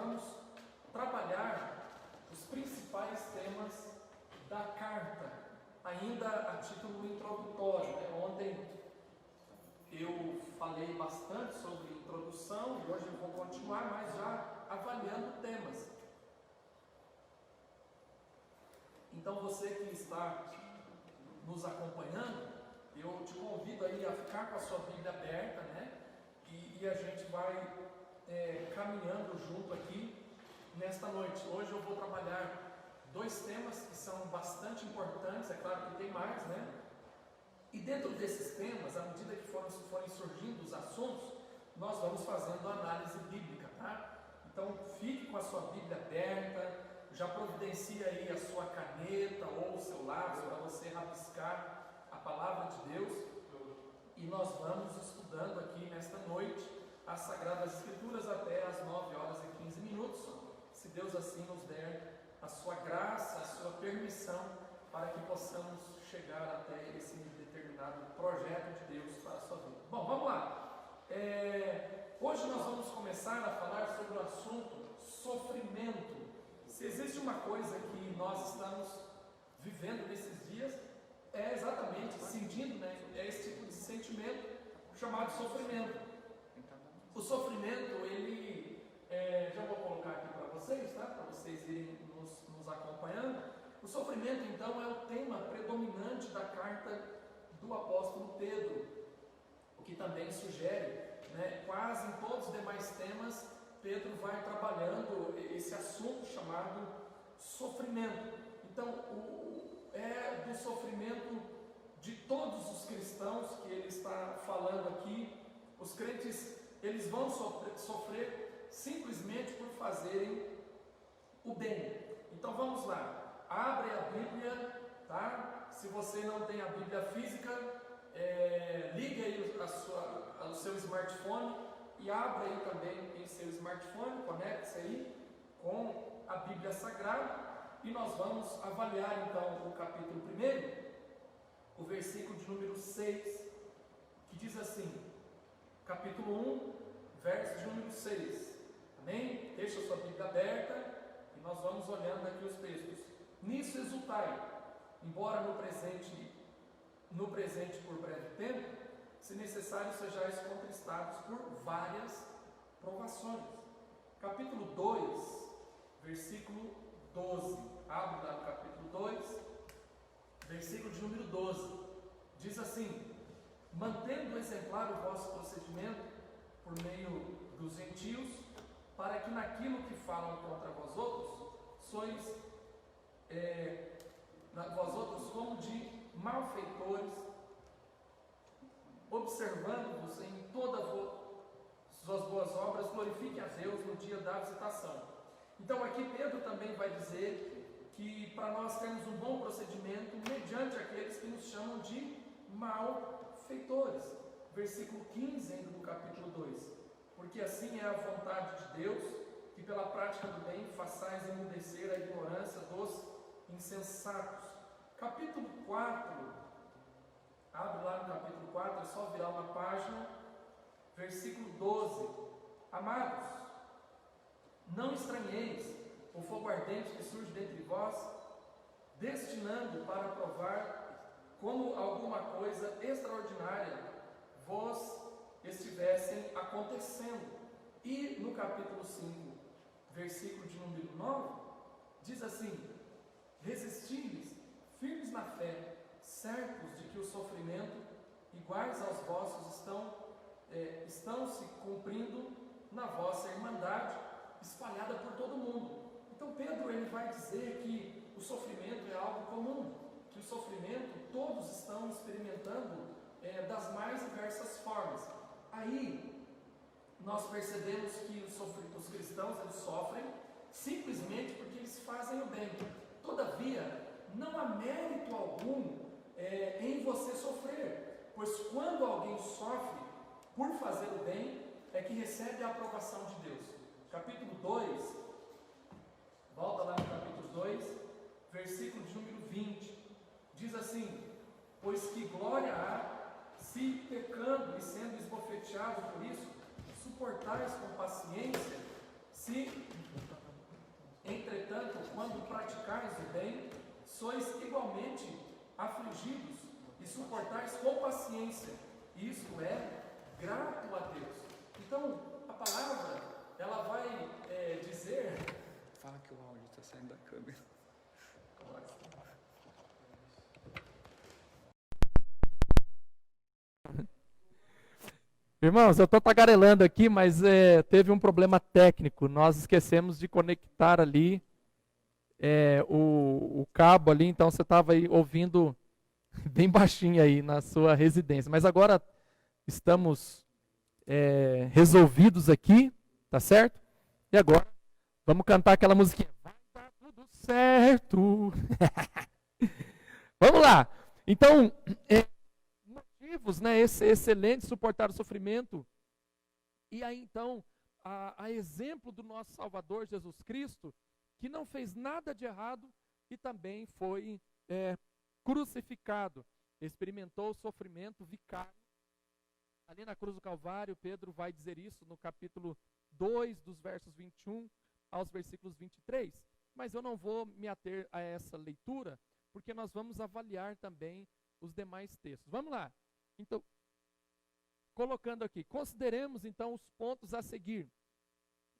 vamos trabalhar os principais temas da carta, ainda a título introdutório, Ontem eu falei bastante sobre introdução e hoje eu vou continuar, mas já avaliando temas. Então você que está nos acompanhando, eu te convido aí a ficar com a sua Bíblia aberta, E a gente vai caminhando junto aqui nesta noite. Hoje eu vou trabalhar dois temas que são bastante importantes, é claro que tem mais, E dentro desses temas, à medida que forem surgindo os assuntos, nós vamos fazendo análise bíblica, tá? Então fique com a sua Bíblia aberta, já providencie aí a sua caneta ou o seu lápis para você rabiscar a palavra de Deus, e nós vamos estudando aqui nesta noite as Sagradas Escrituras até as 9h15, se Deus assim nos der a sua graça, a sua permissão, para que possamos chegar até esse determinado projeto de Deus para a sua vida. Bom, vamos lá. Hoje nós vamos começar a falar sobre o assunto sofrimento. Se existe uma coisa que nós estamos vivendo nesses dias, é exatamente sentindo, esse tipo de sentimento chamado sofrimento. O sofrimento, ele, já vou colocar aqui para vocês, tá? Para vocês irem nos acompanhando. O sofrimento, então, é o tema predominante da carta do apóstolo Pedro, o que também sugere, quase em todos os demais temas, Pedro vai trabalhando esse assunto chamado sofrimento. Então, é do sofrimento de todos os cristãos que ele está falando aqui. Os crentes, eles vão sofrer simplesmente por fazerem o bem. Então vamos lá, abre a Bíblia, tá? Se você não tem a Bíblia física, ligue aí o seu smartphone e abre aí também em seu smartphone, conecte-se aí com a Bíblia Sagrada. E nós vamos avaliar então o capítulo 1, o versículo de número 6, que diz assim, capítulo 1, verso de número 6, amém? Deixa a sua Bíblia aberta e nós vamos olhando aqui os textos. Nisso exultai, embora no presente por breve tempo, se necessário sejais contristados por várias provações. Capítulo 2, versículo 12, abre lá no capítulo 2, versículo de número 12, diz assim: mantendo exemplar o vosso procedimento por meio dos gentios, para que naquilo que falam contra vós outros, sois vós outros como de malfeitores, observando-vos em todas as suas boas obras, glorifiquem a Deus no dia da visitação. Então aqui Pedro também vai dizer que para nós termos um bom procedimento mediante aqueles que nos chamam de malfeitores. Versículo 15 ainda do capítulo 2. Porque assim é a vontade de Deus, que pela prática do bem façais emudecer a ignorância dos insensatos. Capítulo 4, abre lá no capítulo 4, é só virar uma página, versículo 12. Amados, não estranheis o fogo ardente que surge dentre vós, destinando para provar como alguma coisa extraordinária vos estivessem acontecendo. E no capítulo 5, versículo de número 9, diz assim: resisti-lhes firmes na fé, certos de que o sofrimento iguais aos vossos estão se cumprindo na vossa irmandade, espalhada por todo mundo. Então Pedro ele vai dizer que o sofrimento é algo comum, que o sofrimento todos estão experimentando das mais diversas formas. Aí nós percebemos que os cristãos eles sofrem simplesmente porque eles fazem o bem. Todavia, não há mérito algum em você sofrer, pois quando alguém sofre por fazer o bem, é que recebe a aprovação de Deus. Capítulo 2, volta lá no capítulo 2, versículo de número 20, diz assim: pois que glória há, se pecando e sendo esbofeteado por isso, suportais com paciência, se sois igualmente afligidos e suportais com paciência. Isto é grato a Deus. Então, a palavra, ela vai dizer... Fala que o áudio está saindo da câmera. Irmãos, eu estou tagarelando aqui, mas teve um problema técnico. Nós esquecemos de conectar ali o cabo ali, então você estava aí ouvindo bem baixinho aí na sua residência. Mas agora estamos resolvidos aqui, tá certo? E agora vamos cantar aquela musiquinha. Vai dar tudo certo. Vamos lá. Então, motivos, né, excelentes, suportar o sofrimento. E aí então, a exemplo do nosso Salvador Jesus Cristo, que não fez nada de errado e também foi crucificado, experimentou o sofrimento vicário. Ali na cruz do Calvário, Pedro vai dizer isso no capítulo 2, dos versos 21 aos versículos 23. Mas eu não vou me ater a essa leitura, porque nós vamos avaliar também os demais textos. Vamos lá. Então, colocando aqui, consideremos então os pontos a seguir.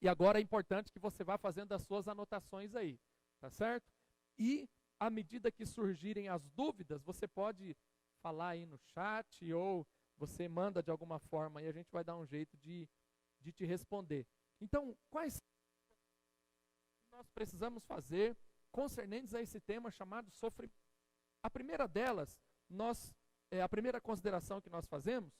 E agora é importante que você vá fazendo as suas anotações aí, tá certo? E à medida que surgirem as dúvidas, você pode falar aí no chat ou você manda de alguma forma e a gente vai dar um jeito de te responder. Então, quais nós precisamos fazer concernentes a esse tema chamado sofrimento? A primeira delas, a primeira consideração que nós fazemos,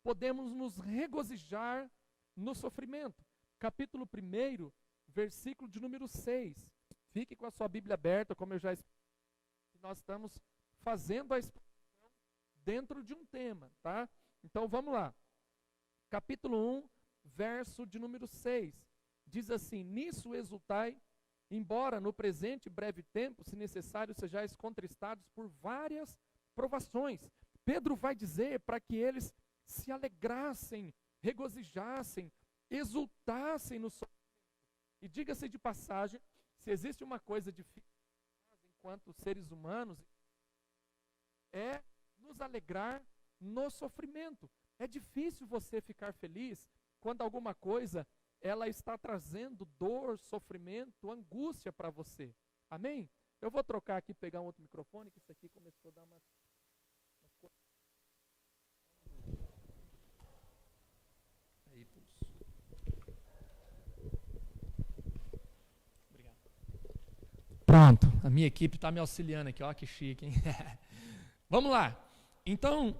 podemos nos regozijar no sofrimento. Capítulo 1, versículo de número 6. Fique com a sua Bíblia aberta, como eu já expliquei. Nós estamos fazendo a exposição dentro de um tema, tá? Então vamos lá. Capítulo 1, verso de número 6. Diz assim: nisso exultai, embora no presente breve tempo, se necessário, sejais contristados por várias provações. Pedro vai dizer para que eles se alegrassem, regozijassem, exultassem no sofrimento. E diga-se de passagem, se existe uma coisa difícil enquanto seres humanos, é nos alegrar no sofrimento. É difícil você ficar feliz quando alguma coisa ela está trazendo dor, sofrimento, angústia para você. Amém? Eu vou trocar aqui, pegar um outro microfone, que isso aqui começou a dar uma... Aí, pulso. Obrigado. Pronto, a minha equipe está me auxiliando aqui, ó que chique, hein? Vamos lá. Então,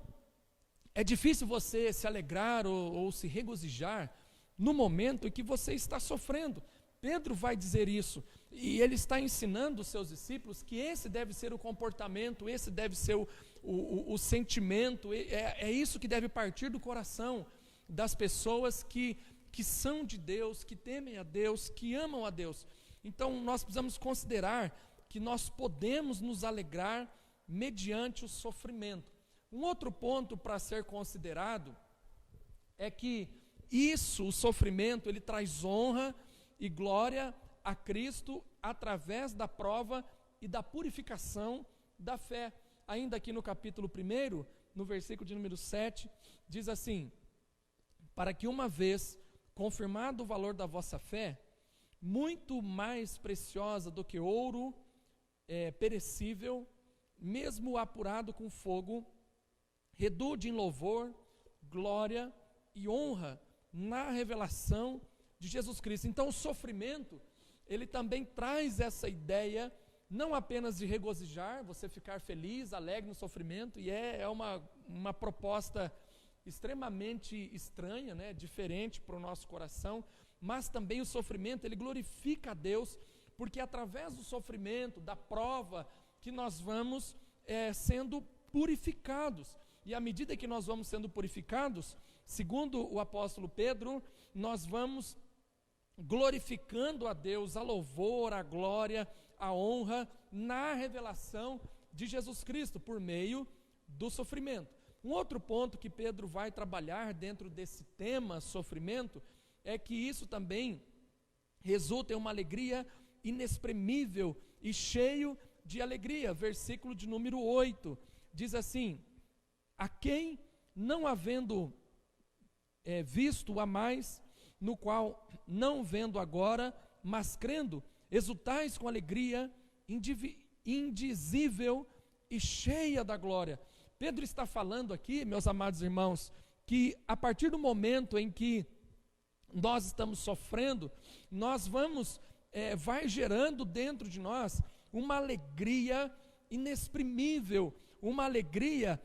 é difícil você se alegrar ou se regozijar no momento em que você está sofrendo. Pedro vai dizer isso, e ele está ensinando os seus discípulos que esse deve ser o comportamento, esse deve ser o sentimento, é isso que deve partir do coração das pessoas que são de Deus, que temem a Deus, que amam a Deus. Então nós precisamos considerar que nós podemos nos alegrar mediante o sofrimento. Um outro ponto para ser considerado é que o sofrimento, ele traz honra e glória a Cristo através da prova e da purificação da fé. Ainda aqui no capítulo 1, no versículo de número 7, diz assim: para que uma vez confirmado o valor da vossa fé, muito mais preciosa do que ouro perecível, mesmo apurado com fogo, redunde em louvor, glória e honra na revelação de Jesus Cristo. Então o sofrimento, ele também traz essa ideia, não apenas de regozijar, você ficar feliz, alegre no sofrimento, e é uma proposta extremamente estranha, né, diferente para o nosso coração, mas também o sofrimento, ele glorifica a Deus, porque é através do sofrimento, da prova, que nós vamos sendo purificados. E à medida que nós vamos sendo purificados, segundo o apóstolo Pedro, nós vamos glorificando a Deus, a louvor, a glória, a honra, na revelação de Jesus Cristo, por meio do sofrimento. Um outro ponto que Pedro vai trabalhar dentro desse tema, sofrimento, é que isso também resulta em uma alegria inexprimível e cheio de alegria. Versículo de número 8, diz assim: a quem, não havendo visto a mais, no qual, não vendo agora, mas crendo, exultais com alegria indizível e cheia da glória. Pedro está falando aqui, meus amados irmãos, que a partir do momento em que nós estamos sofrendo, nós vai gerando dentro de nós uma alegria inexprimível, uma alegria,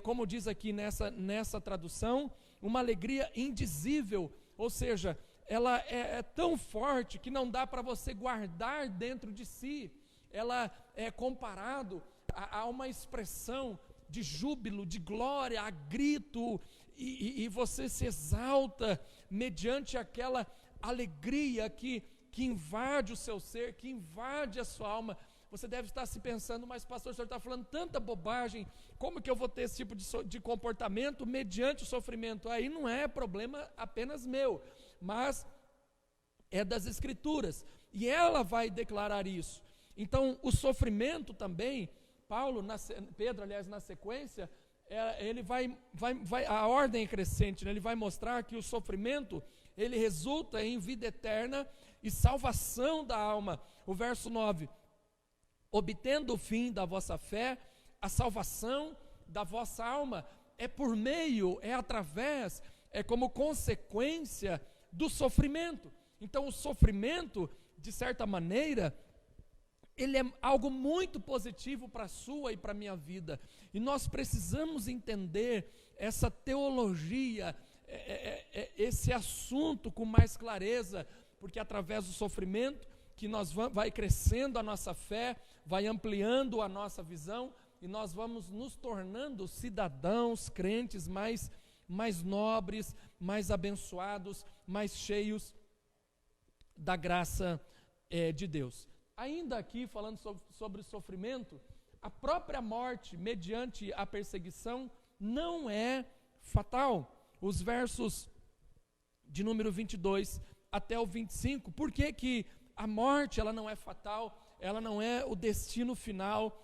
como diz aqui nessa tradução, uma alegria indizível, ou seja, ela é tão forte que não dá para você guardar dentro de si. Ela é comparado a uma expressão de júbilo, de glória, a grito, e você se exalta mediante aquela alegria que invade o seu ser, que invade a sua alma. Você deve estar se pensando: mas pastor, o senhor está falando tanta bobagem, como que eu vou ter esse tipo de comportamento mediante o sofrimento? Aí não é problema apenas meu, mas é das Escrituras, e ela vai declarar isso. Então, o sofrimento também, Pedro, aliás, na sequência, ele vai a ordem é crescente, né? Ele vai mostrar que o sofrimento, ele resulta em vida eterna e salvação da alma. O verso 9: obtendo o fim da vossa fé, a salvação da vossa alma, através, como consequência do sofrimento. Então, o sofrimento, de certa maneira, ele é algo muito positivo para a sua e para a minha vida, e nós precisamos entender essa teologia, esse assunto com mais clareza, porque através do sofrimento que vai crescendo a nossa fé, vai ampliando a nossa visão, e nós vamos nos tornando cidadãos, crentes mais nobres, mais abençoados, mais cheios da graça de Deus. Ainda aqui, falando sobre sofrimento, a própria morte, mediante a perseguição, não é fatal. Os versos de número 22 até o 25, por que a morte ela não é fatal, ela não é o destino final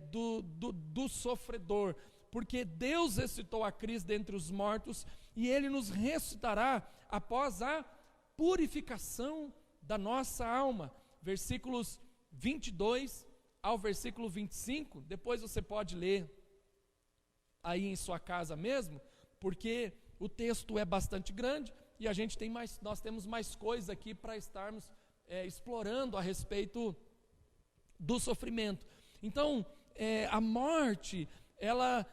do sofredor? Porque Deus ressuscitou a Cristo dentre os mortos, e Ele nos ressuscitará após a purificação da nossa alma. Versículos 22 ao versículo 25, depois você pode ler aí em sua casa mesmo, porque o texto é bastante grande, e nós temos mais coisas aqui para estarmos explorando a respeito do sofrimento. Então, a morte, ela,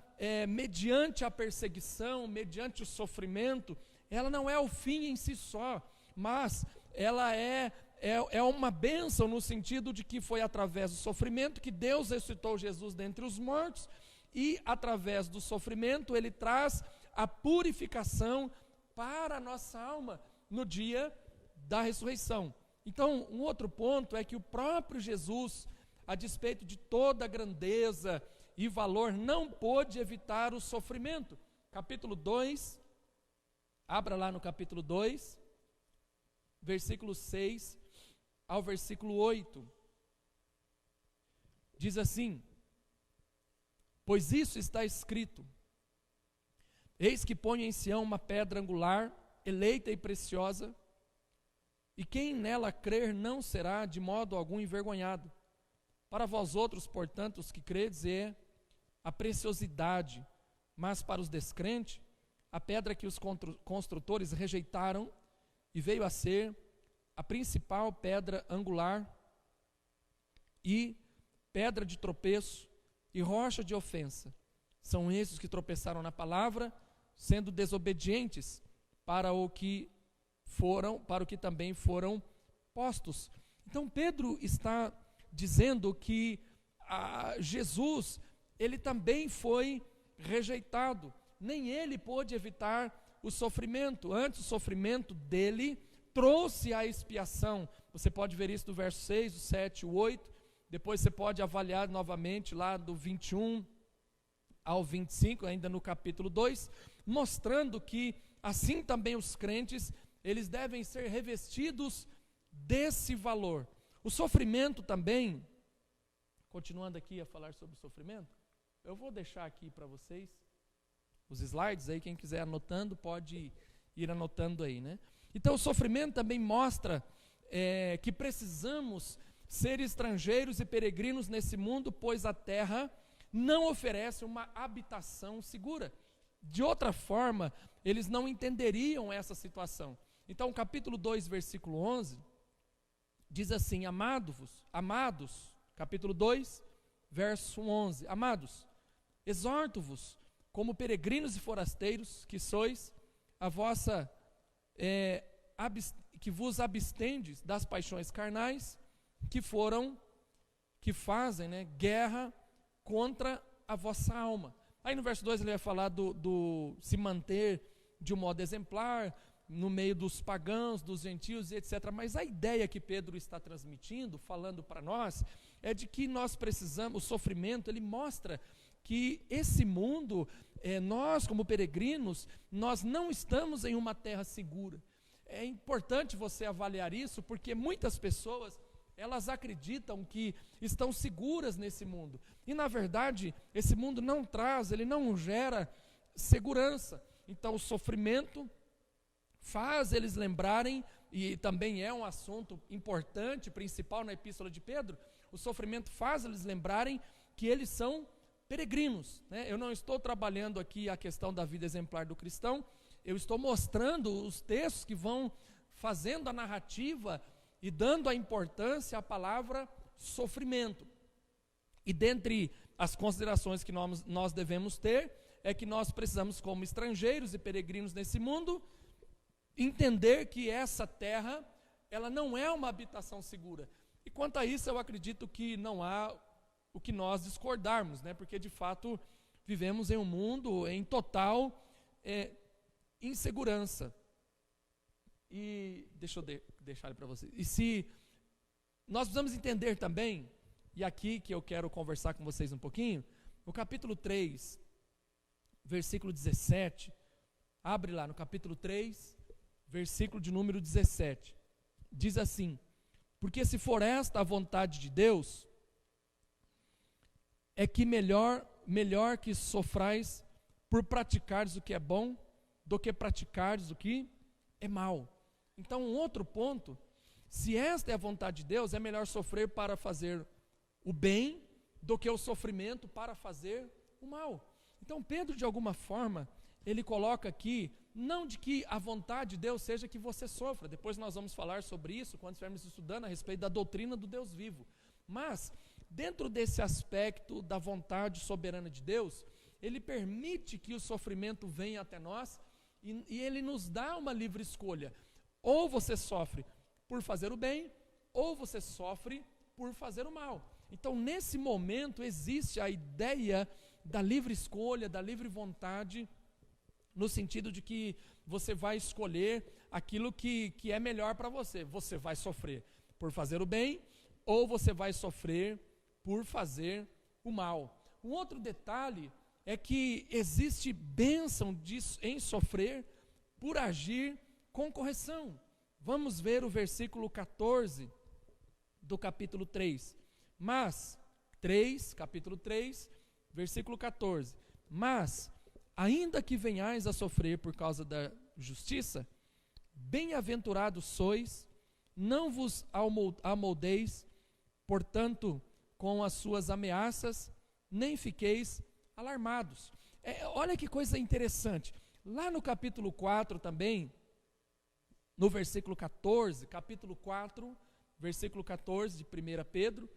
mediante a perseguição, mediante o sofrimento, ela não é o fim em si só, mas ela é uma bênção no sentido de que foi através do sofrimento que Deus ressuscitou Jesus dentre os mortos, e através do sofrimento Ele traz a purificação para a nossa alma no dia da ressurreição. Então, um outro ponto é que o próprio Jesus, a despeito de toda a grandeza e valor, não pôde evitar o sofrimento. Capítulo 2, abra lá no capítulo 2, versículo 6 ao versículo 8, diz assim: pois isso está escrito: eis que ponho em Sião uma pedra angular, eleita e preciosa, e quem nela crer não será de modo algum envergonhado. Para vós outros, portanto, os que credes, é a preciosidade, mas para os descrentes, a pedra que os construtores rejeitaram, e veio a ser a principal pedra angular, e pedra de tropeço, e rocha de ofensa. São esses que tropeçaram na palavra, sendo desobedientes para o que também foram postos. Então Pedro está dizendo que Jesus, ele também foi rejeitado, nem ele pôde evitar o sofrimento. Antes, o sofrimento dele trouxe a expiação. Você pode ver isso do verso 6, o 7, o 8, depois você pode avaliar novamente lá do 21 ao 25, ainda no capítulo 2, mostrando que assim também os crentes, eles devem ser revestidos desse valor. O sofrimento também, continuando aqui a falar sobre o sofrimento, eu vou deixar aqui para vocês os slides aí, quem quiser anotando pode ir anotando aí, né? Então o sofrimento também mostra que precisamos ser estrangeiros e peregrinos nesse mundo, pois a terra não oferece uma habitação segura. De outra forma, eles não entenderiam essa situação. Então, capítulo 2, versículo 11, diz assim: amados, capítulo 2, verso 11, amados, exorto-vos, como peregrinos e forasteiros que sois, a vossa, que vos abstendes das paixões carnais, que fazem, né, guerra contra a vossa alma. Aí no verso 2 ele vai falar do se manter de um modo exemplar, no meio dos pagãos, dos gentios e etc. Mas a ideia que Pedro está transmitindo, falando para nós, é de que nós precisamos, o sofrimento, ele mostra que esse mundo, nós como peregrinos, nós não estamos em uma terra segura. É importante você avaliar isso, porque muitas pessoas, elas acreditam que estão seguras nesse mundo. E na verdade, esse mundo não traz, ele não gera segurança. Então o sofrimento faz eles lembrarem, e também é um assunto importante, principal na epístola de Pedro, o sofrimento faz eles lembrarem que eles são peregrinos, né? Eu não estou trabalhando aqui a questão da vida exemplar do cristão, eu estou mostrando os textos que vão fazendo a narrativa e dando a importância à palavra sofrimento. E dentre as considerações que nós devemos ter, é que nós precisamos, como estrangeiros e peregrinos nesse mundo, entender que essa terra, ela não é uma habitação segura. E quanto a isso, eu acredito que não há o que nós discordarmos, né? Porque de fato vivemos em um mundo em total insegurança. E deixa eu deixar ele para vocês. E se nós precisamos entender também, e aqui que eu quero conversar com vocês um pouquinho, no capítulo 3, versículo 17, abre lá no capítulo 3, versículo de número 17, diz assim: porque se for esta a vontade de Deus, é que melhor que sofrais por praticares o que é bom, do que praticares o que é mal. Então, um outro ponto, se esta é a vontade de Deus, é melhor sofrer para fazer o bem, do que o sofrimento para fazer o mal. Então, Pedro, de alguma forma, ele coloca aqui, não de que a vontade de Deus seja que você sofra, depois nós vamos falar sobre isso, quando estivermos estudando a respeito da doutrina do Deus vivo, mas, dentro desse aspecto da vontade soberana de Deus, ele permite que o sofrimento venha até nós, e ele nos dá uma livre escolha, ou você sofre por fazer o bem, ou você sofre por fazer o mal. Então, nesse momento, existe a ideia da livre escolha, da livre vontade, no sentido de que você vai escolher aquilo que é melhor para você. Você vai sofrer por fazer o bem, ou você vai sofrer por fazer o mal. Um outro detalhe é que existe bênção em sofrer por agir com correção. Vamos ver o versículo 14 do capítulo 3. Capítulo 3, versículo 14. Mas, ainda que venhais a sofrer por causa da justiça, bem-aventurados sois, não vos amoldeis, portanto, com as suas ameaças, nem fiqueis alarmados. Olha que coisa interessante. Lá no capítulo 4 também, no versículo 14, capítulo 4, versículo 14 de 1 Pedro,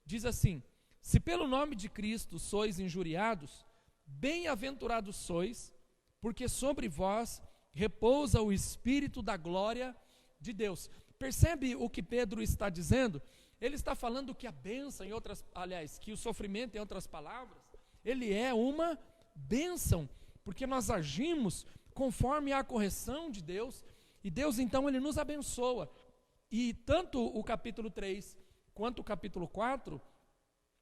diz assim: se pelo nome de Cristo sois injuriados, bem-aventurados sois, porque sobre vós repousa o Espírito da glória de Deus. Percebe o que Pedro está dizendo? Ele está falando que a bênção, que o sofrimento, em outras palavras, ele é uma bênção, porque nós agimos conforme a correção de Deus, e Deus então ele nos abençoa. E tanto o capítulo 3 quanto o capítulo 4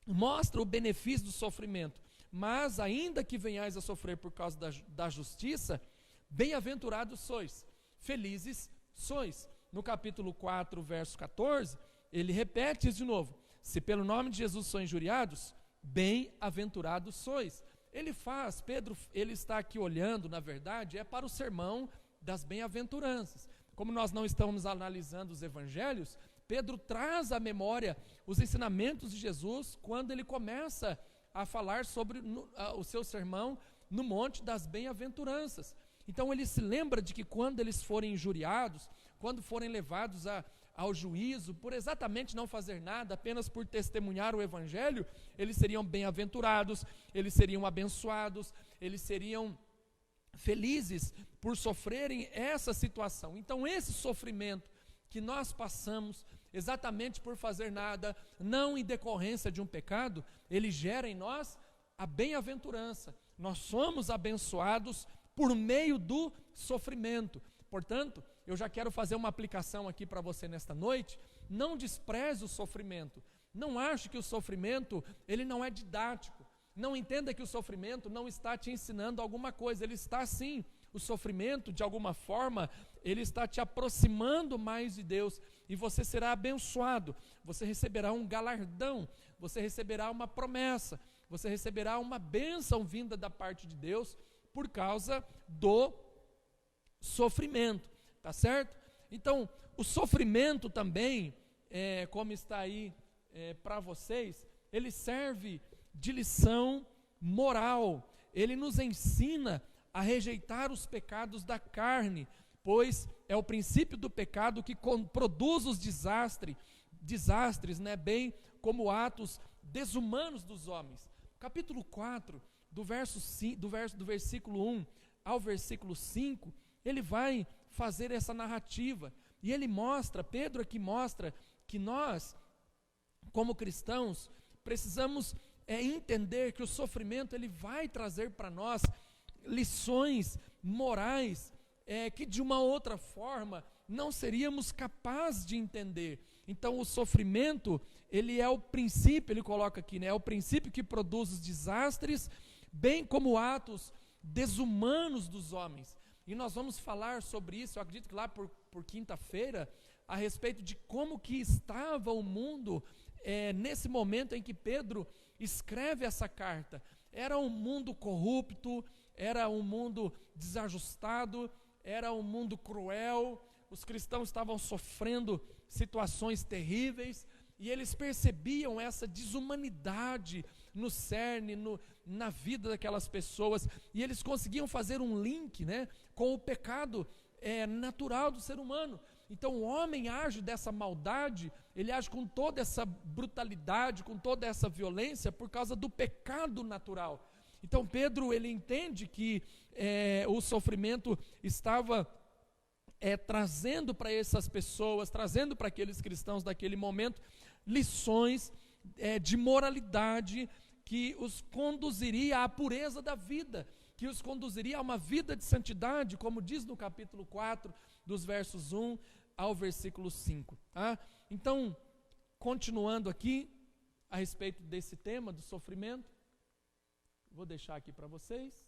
mostra o benefício do sofrimento. Mas ainda que venhais a sofrer por causa da justiça, bem-aventurados sois, felizes sois. No capítulo 4, verso 14, ele repete isso de novo: se pelo nome de Jesus sois injuriados, bem-aventurados sois. Pedro, ele está aqui olhando, na verdade, para o sermão das bem-aventuranças. Como nós não estamos analisando os evangelhos, Pedro traz à memória os ensinamentos de Jesus quando ele começa a falar sobre o seu sermão no Monte das Bem-aventuranças. Então ele se lembra de que quando eles forem injuriados, quando forem levados ao juízo, por exatamente não fazer nada, apenas por testemunhar o evangelho, eles seriam bem-aventurados, eles seriam abençoados, eles seriam felizes por sofrerem essa situação. Então esse sofrimento que nós passamos, exatamente por fazer nada, não em decorrência de um pecado, ele gera em nós a bem-aventurança. Nós somos abençoados por meio do sofrimento. Portanto, eu já quero fazer uma aplicação aqui para você nesta noite. Não despreze o sofrimento. Não ache que o sofrimento, ele não é didático. Não entenda que o sofrimento não está te ensinando alguma coisa. Ele está sim. O sofrimento, de alguma forma, ele está te aproximando mais de Deus. E você será abençoado. Você receberá um galardão. Você receberá uma promessa. Você receberá uma bênção vinda da parte de Deus por causa do sofrimento, tá certo? Então, o sofrimento também, como está aí para vocês, ele serve de lição moral. Ele nos ensina a rejeitar os pecados da carne, pois é o princípio do pecado que produz os desastres, né, bem como atos desumanos dos homens. Capítulo 4, do versículo 1 ao versículo 5, ele vai fazer essa narrativa, e ele mostra, Pedro aqui mostra, que nós, como cristãos, precisamos entender que o sofrimento, ele vai trazer para nós lições morais, que de uma outra forma, não seríamos capazes de entender. Então o sofrimento, ele é o princípio, ele coloca aqui, né, é o princípio que produz os desastres, bem como atos desumanos dos homens. E nós vamos falar sobre isso, eu acredito que lá por quinta-feira, a respeito de como que estava o mundo nesse momento em que Pedro escreve essa carta. Era um mundo corrupto, era um mundo desajustado, era um mundo cruel, os cristãos estavam sofrendo situações terríveis, e eles percebiam essa desumanidade no cerne, na vida daquelas pessoas, e eles conseguiam fazer um link, né, com o pecado natural do ser humano. Então o homem age dessa maldade, ele age com toda essa brutalidade, com toda essa violência, por causa do pecado natural. Então Pedro, ele entende que o sofrimento estava trazendo para essas pessoas, trazendo para aqueles cristãos daquele momento, lições de moralidade que os conduziria à pureza da vida, que os conduziria a uma vida de santidade, como diz no capítulo 4, dos versos 1 ao versículo 5. Tá? Então, continuando aqui, a respeito desse tema do sofrimento, vou deixar aqui para vocês.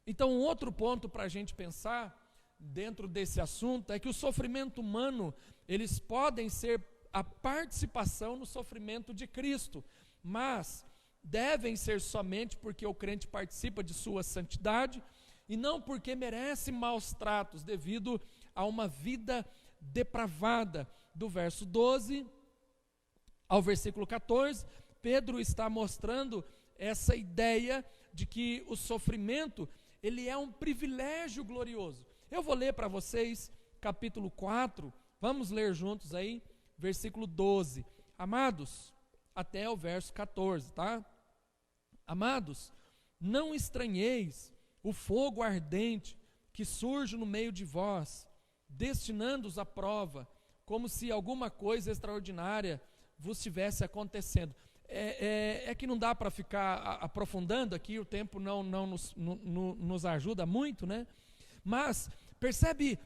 Então, um outro ponto para a gente pensar dentro desse assunto é que o sofrimento humano, eles podem ser a participação no sofrimento de Cristo, mas devem ser somente porque o crente participa de sua santidade e não porque merece maus tratos devido a uma vida depravada. Do verso 12 ao versículo 14, Pedro está mostrando essa ideia de que o sofrimento, ele é um privilégio glorioso. Eu vou ler para vocês capítulo 4, vamos ler juntos aí, versículo 12. Amados, até o verso 14, tá? Amados, não estranheis o fogo ardente que surge no meio de vós, destinando-os à prova, como se alguma coisa extraordinária vos estivesse acontecendo. É que não dá para ficar aprofundando aqui, o tempo não nos ajuda muito, né? Mas percebe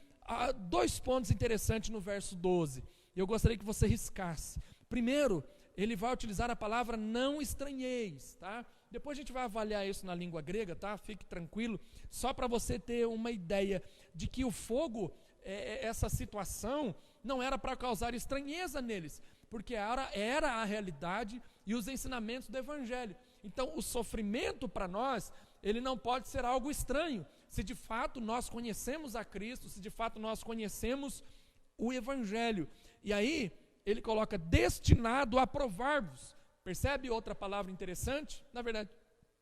dois pontos interessantes no verso 12. Eu gostaria que você riscasse. Primeiro, ele vai utilizar a palavra não estranheis, tá? Depois a gente vai avaliar isso na língua grega, tá? Fique tranquilo, só para você ter uma ideia de que o fogo essa situação não era para causar estranheza neles, porque era a realidade e os ensinamentos do Evangelho. Então, o sofrimento para nós, ele não pode ser algo estranho, se de fato nós conhecemos a Cristo, se de fato nós conhecemos o Evangelho. E aí, ele coloca destinado a provar-vos. Percebe outra palavra interessante? Na verdade,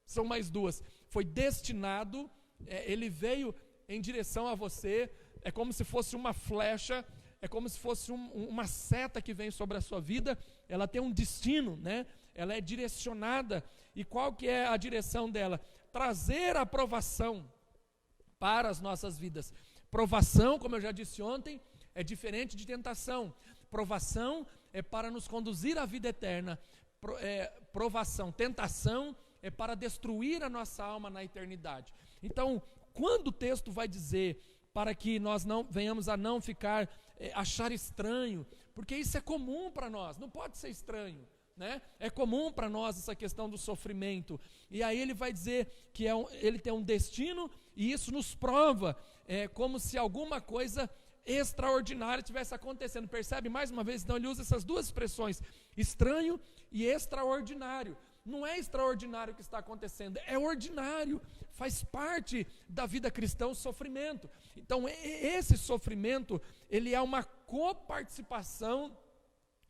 são mais duas. Foi destinado, ele veio em direção a você, é como se fosse uma flecha, é como se fosse uma seta que vem sobre a sua vida, ela tem um destino, né? Ela é direcionada. E qual que é a direção dela? Trazer a provação para as nossas vidas. Provação, como eu já disse ontem, é diferente de tentação. Provação é para nos conduzir à vida eterna. Tentação é para destruir a nossa alma na eternidade. Então, quando o texto vai dizer para que nós não venhamos a não ficar, achar estranho, porque isso é comum para nós, não pode ser estranho, né? É comum para nós essa questão do sofrimento. E aí ele vai dizer que ele tem um destino, e isso nos prova, como se alguma coisa extraordinária estivesse acontecendo. Percebe mais uma vez? Então ele usa essas duas expressões, estranho e extraordinário. Não é extraordinário o que está acontecendo, é ordinário, faz parte da vida cristã o sofrimento. Então esse sofrimento, ele é uma coparticipação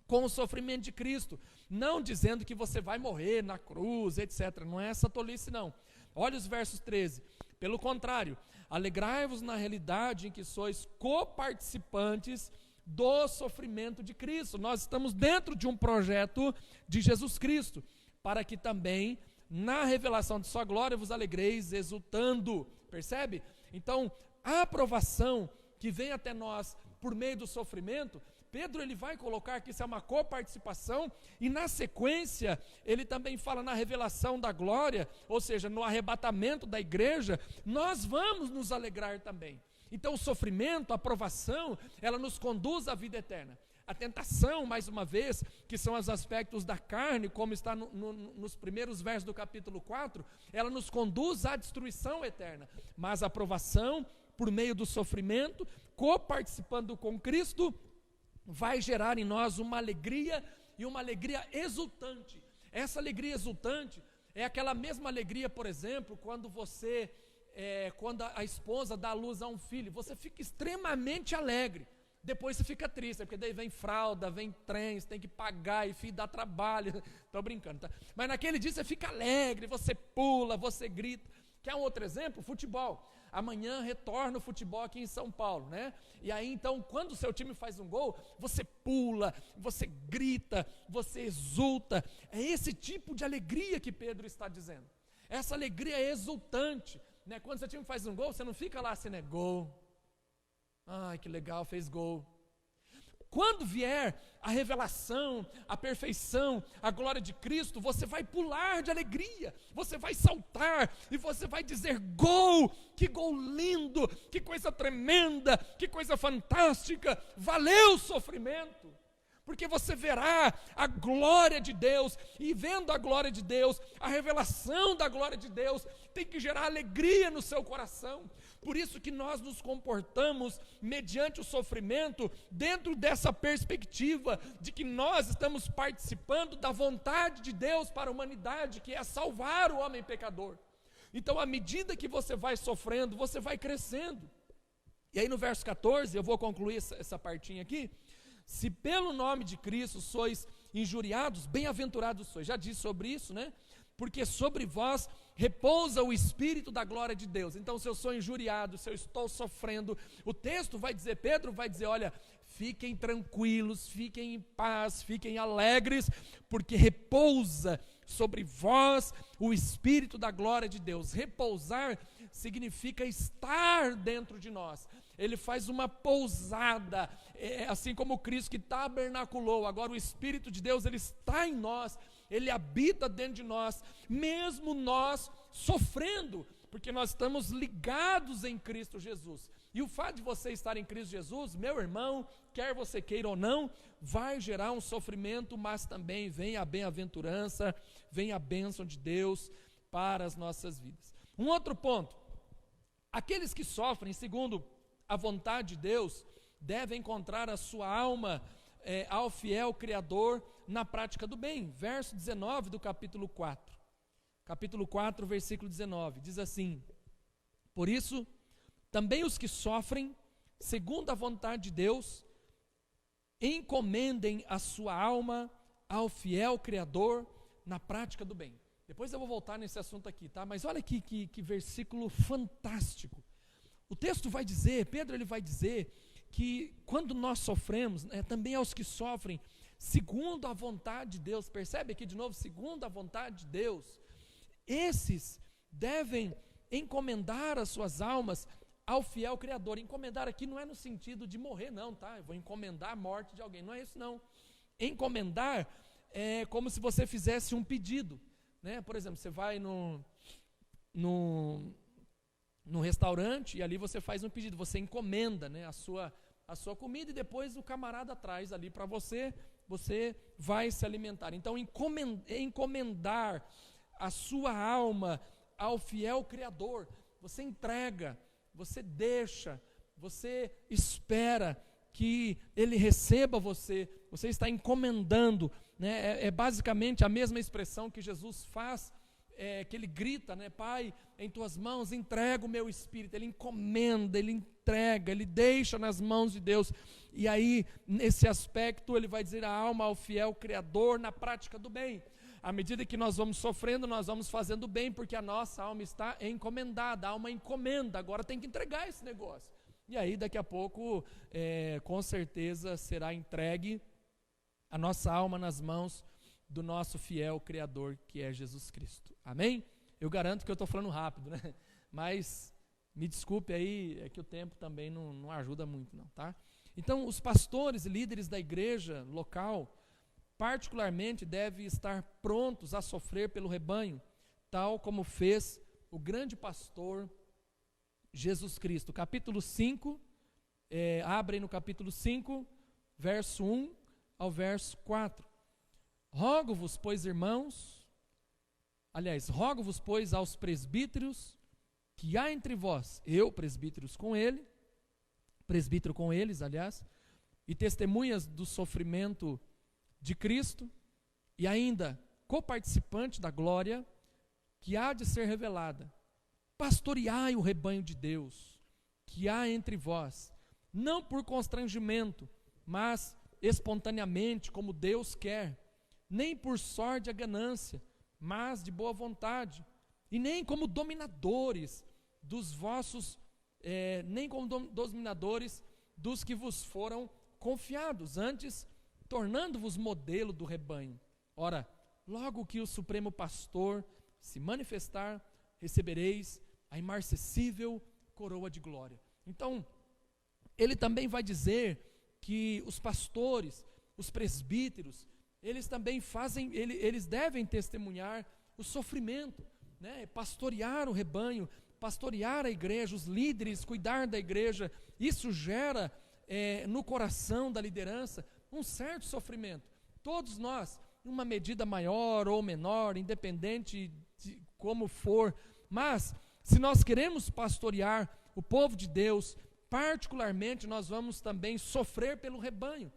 com o sofrimento de Cristo, não dizendo que você vai morrer na cruz, etc. Não é essa tolice não. Olha os versos 13. Pelo contrário, alegrai-vos na realidade em que sois coparticipantes do sofrimento de Cristo. Nós estamos dentro de um projeto de Jesus Cristo, para que também na revelação de sua glória vos alegreis exultando. Percebe? Então, a aprovação que vem até nós por meio do sofrimento, Pedro ele vai colocar que isso é uma coparticipação, e na sequência ele também fala na revelação da glória, ou seja, no arrebatamento da igreja, nós vamos nos alegrar também. Então o sofrimento, a provação, ela nos conduz à vida eterna. A tentação, mais uma vez, que são os aspectos da carne, como está nos primeiros versos do capítulo 4, ela nos conduz à destruição eterna. Mas a aprovação, por meio do sofrimento, coparticipando com Cristo, vai gerar em nós uma alegria, e uma alegria exultante. Essa alegria exultante é aquela mesma alegria, por exemplo, quando quando a esposa dá à luz a um filho, você fica extremamente alegre. Depois você fica triste, porque daí vem fralda, vem trem, você tem que pagar, e filho dá trabalho. Estou brincando, tá? Mas naquele dia você fica alegre, você pula, você grita. Quer um outro exemplo? Futebol. Amanhã retorna o futebol aqui em São Paulo, né? E aí então, quando o seu time faz um gol, você pula, você grita, você exulta. É esse tipo de alegria que Pedro está dizendo. Essa alegria é exultante, né? Quando seu time faz um gol, você não fica lá assim, né? Gol. Ai, que legal, fez gol. Quando vier a revelação, a perfeição, a glória de Cristo, você vai pular de alegria, você vai saltar e você vai dizer: gol, que gol lindo, que coisa tremenda, que coisa fantástica, valeu o sofrimento. Porque você verá a glória de Deus, e vendo a glória de Deus, a revelação da glória de Deus tem que gerar alegria no seu coração. Por isso que nós nos comportamos mediante o sofrimento, dentro dessa perspectiva de que nós estamos participando da vontade de Deus para a humanidade, que é salvar o homem pecador. Então, à medida que você vai sofrendo, você vai crescendo. E aí no verso 14, eu vou concluir essa partinha aqui. Se pelo nome de Cristo sois injuriados, bem-aventurados sois. Já disse sobre isso, né? Porque sobre vós repousa o Espírito da glória de Deus. Então, se eu sou injuriado, se eu estou sofrendo, o texto vai dizer, Pedro vai dizer: olha, fiquem tranquilos, fiquem em paz, fiquem alegres, porque repousa sobre vós o Espírito da glória de Deus. Repousar significa estar dentro de nós. Ele faz uma pousada, assim como o Cristo que tabernaculou. Agora o Espírito de Deus, ele está em nós, ele habita dentro de nós, mesmo nós sofrendo, porque nós estamos ligados em Cristo Jesus. E o fato de você estar em Cristo Jesus, meu irmão, quer você queira ou não, vai gerar um sofrimento, mas também vem a bem-aventurança, vem a bênção de Deus para as nossas vidas. Um outro ponto: aqueles que sofrem segundo a vontade de Deus, deve encontrar a sua alma ao fiel Criador na prática do bem. Verso 19 do capítulo 4. Capítulo 4, versículo 19. Diz assim: por isso, também os que sofrem, segundo a vontade de Deus, encomendem a sua alma ao fiel Criador na prática do bem. Depois eu vou voltar nesse assunto aqui, tá? Mas olha aqui que versículo fantástico. O texto vai dizer, Pedro ele vai dizer, que quando nós sofremos, também aos que sofrem, segundo a vontade de Deus, percebe aqui de novo, segundo a vontade de Deus, esses devem encomendar as suas almas ao fiel Criador. Encomendar aqui não é no sentido de morrer não, tá? Eu vou encomendar a morte de alguém, não é isso não. Encomendar é como se você fizesse um pedido, né? Por exemplo, você vai no restaurante e ali você faz um pedido, você encomenda, né, a sua comida e depois o camarada traz ali para você, você vai se alimentar. Então encomendar a sua alma ao fiel Criador, você entrega, você deixa, você espera que Ele receba você está encomendando, né? É basicamente a mesma expressão que Jesus faz, que Ele grita, né? Pai, em tuas mãos entrego o meu espírito. Ele encomenda, Ele entrega, Ele deixa nas mãos de Deus. E aí, nesse aspecto, Ele vai dizer a alma ao fiel Criador na prática do bem. À medida que nós vamos sofrendo, nós vamos fazendo bem, porque a nossa alma está encomendada, há uma encomenda, agora tem que entregar esse negócio. E aí, daqui a pouco, com certeza, será entregue a nossa alma nas mãos do nosso fiel Criador, que é Jesus Cristo. Amém? Eu garanto que eu estou falando rápido, né? Mas, me desculpe aí, é que o tempo também não ajuda muito, não, tá? Então, os pastores e líderes da igreja local, particularmente, devem estar prontos a sofrer pelo rebanho, tal como fez o grande pastor Jesus Cristo. Capítulo 5, abrem no capítulo 5, verso 1 ao verso 4. Rogo-vos, pois, irmãos, rogo-vos, pois, aos presbíteros, que há entre vós, eu, presbítero com eles, e testemunhas do sofrimento de Cristo, e ainda coparticipante da glória que há de ser revelada. Pastoreai o rebanho de Deus, que há entre vós, não por constrangimento, mas espontaneamente, como Deus quer, nem por sorte a ganância, mas de boa vontade, e nem como dominadores dos vossos, dominadores dos que vos foram confiados, antes tornando-vos modelo do rebanho. Ora, logo que o Supremo Pastor se manifestar, recebereis a imarcessível coroa de glória. Então, ele também vai dizer que os pastores, os presbíteros, eles também eles devem testemunhar o sofrimento, né? Pastorear o rebanho, pastorear a igreja, os líderes, cuidar da igreja. Isso gera no coração da liderança um certo sofrimento. Todos nós, em uma medida maior ou menor, independente de como for, mas se nós queremos pastorear o povo de Deus, particularmente nós vamos também sofrer pelo rebanho.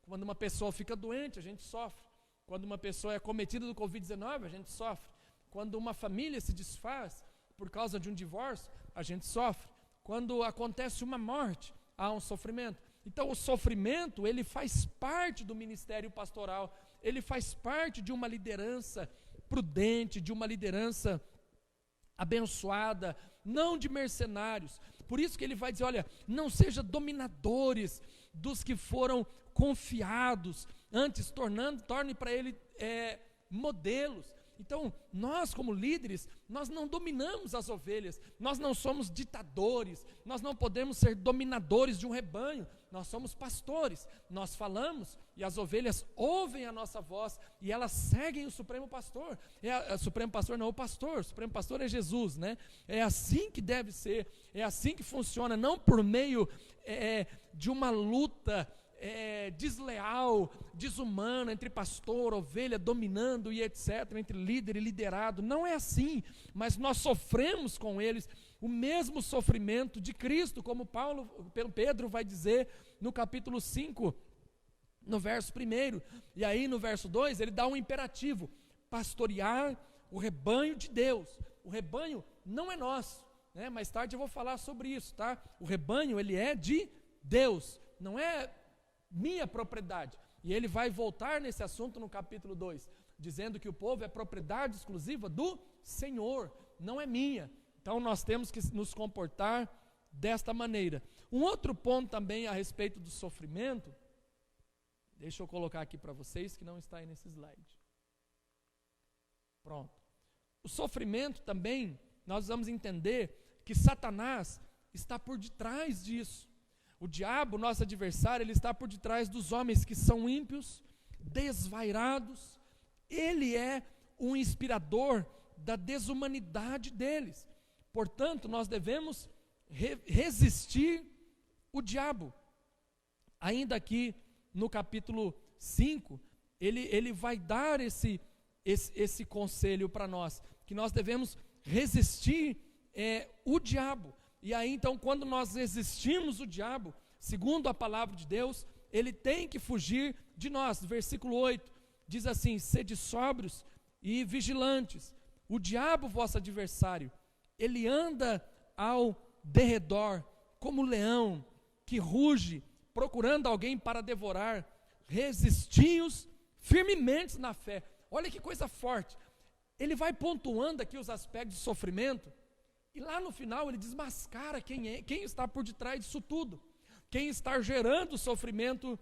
Quando uma pessoa fica doente, a gente sofre. Quando uma pessoa é acometida do Covid-19, a gente sofre. Quando uma família se desfaz por causa de um divórcio, a gente sofre. Quando acontece uma morte, há um sofrimento. Então o sofrimento, ele faz parte do ministério pastoral, ele faz parte de uma liderança prudente, de uma liderança abençoada, não de mercenários. Por isso que ele vai dizer, olha, não seja dominadores dos que foram confiados, antes torne para ele modelos. Então, nós como líderes, nós não dominamos as ovelhas, nós não somos ditadores, nós não podemos ser dominadores de um rebanho, nós somos pastores, nós falamos e as ovelhas ouvem a nossa voz e elas seguem o Supremo Pastor. O Supremo Pastor não, o Supremo Pastor é Jesus, né? É assim que deve ser, é assim que funciona, não por meio de uma luta desleal, desumana, entre pastor, ovelha, dominando e etc., entre líder e liderado. Não é assim, mas nós sofremos com eles o mesmo sofrimento de Cristo, como Pedro vai dizer no capítulo 5, no verso 1. E aí no verso 2 ele dá um imperativo: pastorear o rebanho de Deus. O rebanho não é nosso, né? Mais tarde eu vou falar sobre isso, tá? O rebanho, ele é de Deus, não é minha propriedade. E ele vai voltar nesse assunto no capítulo 2, dizendo que o povo é propriedade exclusiva do Senhor, não é minha. Então nós temos que nos comportar desta maneira. Um outro ponto também a respeito do sofrimento, deixa eu colocar aqui para vocês, que não está aí nesse slide. Pronto. O sofrimento também, nós vamos entender que Satanás está por detrás disso. O diabo, nosso adversário, ele está por detrás dos homens que são ímpios, desvairados. Ele é um inspirador da desumanidade deles. Portanto, nós devemos resistir o diabo. Ainda aqui no capítulo 5, ele vai dar esse conselho para nós, que nós devemos resistir o diabo. E aí então, quando nós resistimos o diabo, segundo a palavra de Deus, ele tem que fugir de nós. Versículo 8 diz assim: sede sóbrios e vigilantes. O diabo, vosso adversário, ele anda ao derredor como leão que ruge, procurando alguém para devorar. Resisti-os firmemente na fé. Olha que coisa forte. Ele vai pontuando aqui os aspectos de sofrimento, e lá no final ele desmascara quem está por detrás disso tudo, quem está gerando o sofrimento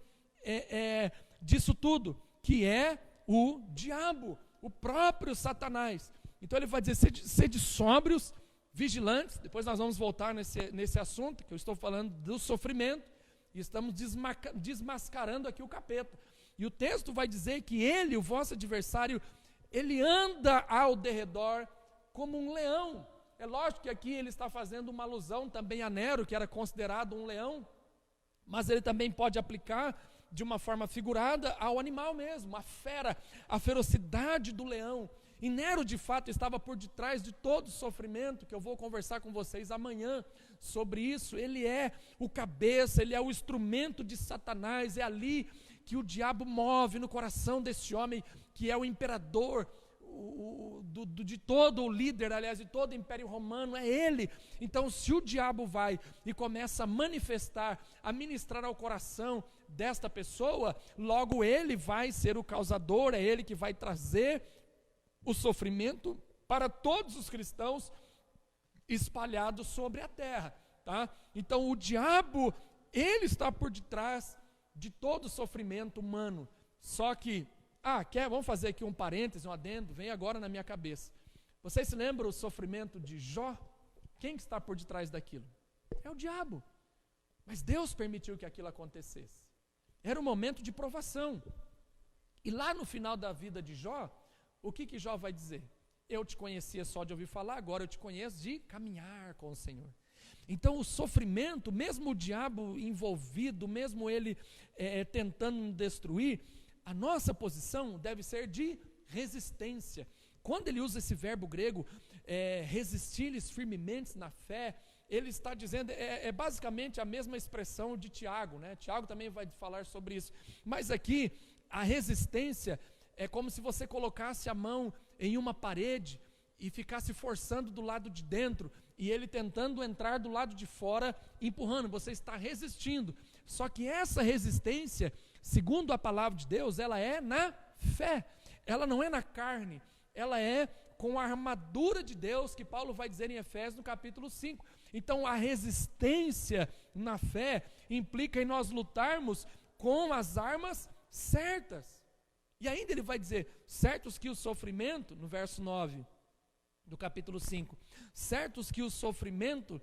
disso tudo, que é o diabo, o próprio Satanás. Então ele vai dizer: sede sóbrios, vigilantes. Depois nós vamos voltar nesse assunto, que eu estou falando do sofrimento, e estamos desmascarando aqui o capeta. E o texto vai dizer que ele, o vosso adversário, ele anda ao derredor como um leão. É lógico que aqui ele está fazendo uma alusão também a Nero, que era considerado um leão, mas ele também pode aplicar de uma forma figurada ao animal mesmo, a fera, a ferocidade do leão. E Nero de fato estava por detrás de todo o sofrimento, que eu vou conversar com vocês amanhã sobre isso. Ele é o cabeça, ele é o instrumento de Satanás, é ali que o diabo move no coração desse homem, que é o imperador de todo o líder, aliás, de todo o Império Romano, é ele. Então, se o diabo vai e começa a manifestar, a ministrar ao coração desta pessoa, logo ele vai ser o causador, é ele que vai trazer o sofrimento para todos os cristãos espalhados sobre a terra, tá? Então, o diabo, ele está por detrás de todo o sofrimento humano. Só que, vamos fazer aqui um parêntese, um adendo, vem agora na minha cabeça. Vocês se lembram o sofrimento de Jó? Quem que está por detrás daquilo? É o diabo. Mas Deus permitiu que aquilo acontecesse. Era um momento de provação. E lá no final da vida de Jó, o que Jó vai dizer? Eu te conhecia só de ouvir falar, agora eu te conheço de caminhar com o Senhor. Então o sofrimento, mesmo o diabo envolvido, mesmo ele tentando nos destruir, a nossa posição deve ser de resistência. Quando ele usa esse verbo grego, resistir-lhes firmemente na fé, ele está dizendo, basicamente a mesma expressão de Tiago, né? Tiago também vai falar sobre isso. Mas aqui, a resistência é como se você colocasse a mão em uma parede e ficasse forçando do lado de dentro, e ele tentando entrar do lado de fora, empurrando. Você está resistindo. Só que essa resistência, segundo a palavra de Deus, ela é na fé, ela não é na carne, ela é com a armadura de Deus, que Paulo vai dizer em Efésios no capítulo 5. Então a resistência na fé implica em nós lutarmos com as armas certas. E ainda ele vai dizer, certos que o sofrimento, no verso 9 do capítulo 5, certos que o sofrimento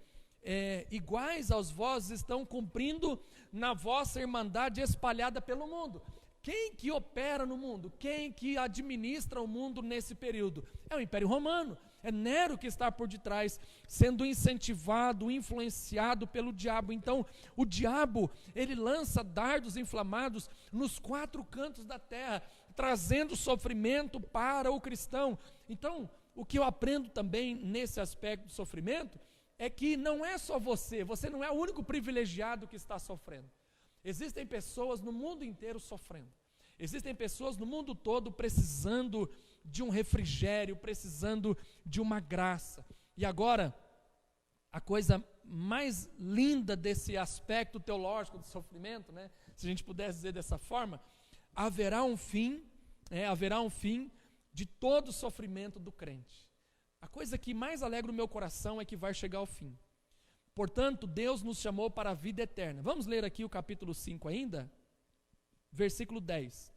iguais aos vós estão cumprindo na vossa irmandade espalhada pelo mundo. Quem que opera no mundo? Quem que administra o mundo nesse período? É o Império Romano. É Nero que está por detrás, sendo incentivado, influenciado pelo diabo. Então, o diabo, ele lança dardos inflamados nos 4 cantos da terra, trazendo sofrimento para o cristão. Então, o que eu aprendo também nesse aspecto do sofrimento é que não é só você não é o único privilegiado que está sofrendo. Existem pessoas no mundo inteiro sofrendo. Existem pessoas no mundo todo precisando de um refrigério, precisando de uma graça. E agora, a coisa mais linda desse aspecto teológico do sofrimento, né, se a gente pudesse dizer dessa forma, haverá um fim de todo o sofrimento do crente. A coisa que mais alegra o meu coração é que vai chegar ao fim. Portanto, Deus nos chamou para a vida eterna. Vamos ler aqui o capítulo 5 ainda? Versículo 10.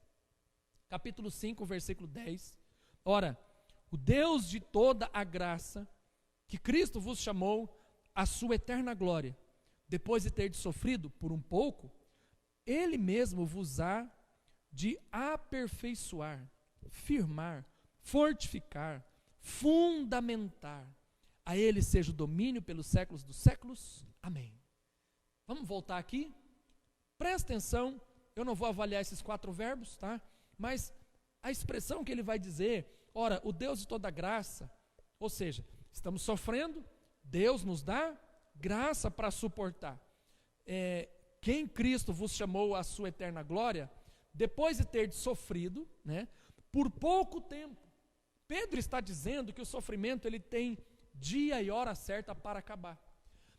Capítulo 5, versículo 10. Ora, o Deus de toda a graça, que Cristo vos chamou à sua eterna glória, depois de ter sofrido por um pouco, Ele mesmo vos há de aperfeiçoar, firmar, fortificar, fundamentar. A Ele seja o domínio pelos séculos dos séculos. Amém. Vamos voltar aqui? Presta atenção, eu não vou avaliar esses 4 verbos, tá? Mas a expressão que ele vai dizer, ora, o Deus de toda graça, ou seja, estamos sofrendo, Deus nos dá graça para suportar. Quem Cristo vos chamou à sua eterna glória, depois de ter sofrido, né, por pouco tempo. Pedro está dizendo que o sofrimento ele tem dia e hora certa para acabar.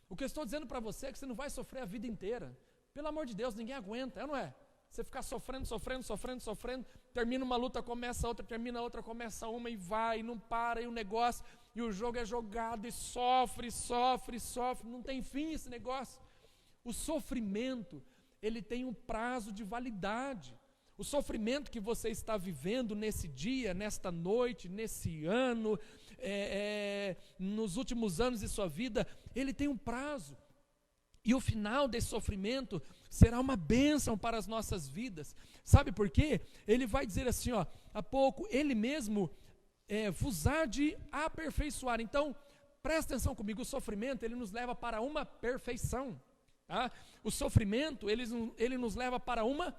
O que eu estou dizendo para você é que você não vai sofrer a vida inteira. Pelo amor de Deus, ninguém aguenta, é ou não é? Você ficar sofrendo, termina uma luta, começa outra, termina outra, começa uma e vai, e não para, e o negócio, e o jogo é jogado, e sofre, não tem fim esse negócio. O sofrimento, ele tem um prazo de validade. O sofrimento que você está vivendo nesse dia, nesta noite, nesse ano, nos últimos anos de sua vida, ele tem um prazo. E o final desse sofrimento será uma bênção para as nossas vidas. Sabe por quê? Ele vai dizer assim, ó, há pouco, Ele mesmo vos há de aperfeiçoar. Então, presta atenção comigo, o sofrimento, ele nos leva para uma perfeição. Tá? O sofrimento, ele nos leva para uma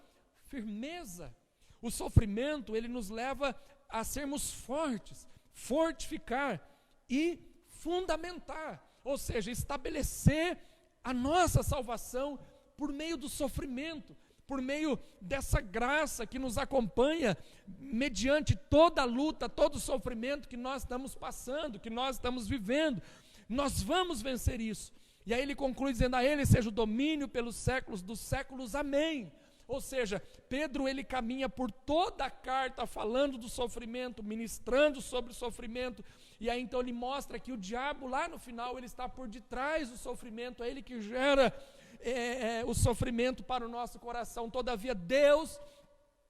firmeza. O sofrimento, ele nos leva a sermos fortes, fortificar e fundamentar. Ou seja, estabelecer a nossa salvação por meio do sofrimento, por meio dessa graça que nos acompanha mediante toda a luta, todo o sofrimento que nós estamos passando, que nós estamos vivendo. Nós vamos vencer isso. E aí ele conclui dizendo, a Ele seja o domínio pelos séculos dos séculos, amém. Ou seja, Pedro ele caminha por toda a carta falando do sofrimento, ministrando sobre o sofrimento, e aí então ele mostra que o diabo lá no final ele está por detrás do sofrimento, é ele que gera o sofrimento para o nosso coração. Todavia Deus,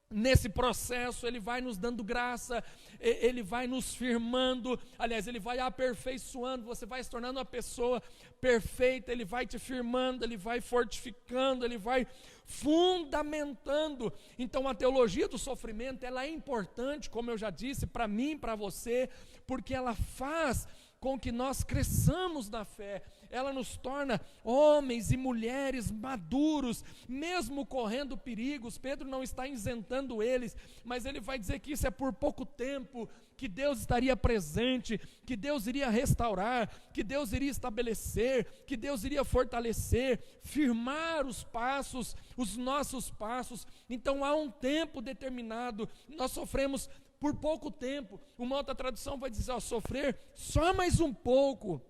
nesse processo, Ele vai nos dando graça, Ele vai nos firmando, aliás, Ele vai aperfeiçoando, você vai se tornando uma pessoa perfeita, Ele vai te firmando, Ele vai fortificando, Ele vai fundamentando. Então a teologia do sofrimento, ela é importante, como eu já disse, para mim e para você, porque ela faz com que nós cresçamos na fé, ela nos torna homens e mulheres maduros, mesmo correndo perigos. Pedro não está isentando eles, mas ele vai dizer que isso é por pouco tempo, que Deus estaria presente, que Deus iria restaurar, que Deus iria estabelecer, que Deus iria fortalecer, firmar os passos, os nossos passos. Então há um tempo determinado, nós sofremos por pouco tempo. Uma outra tradução vai dizer, sofrer só mais um pouco.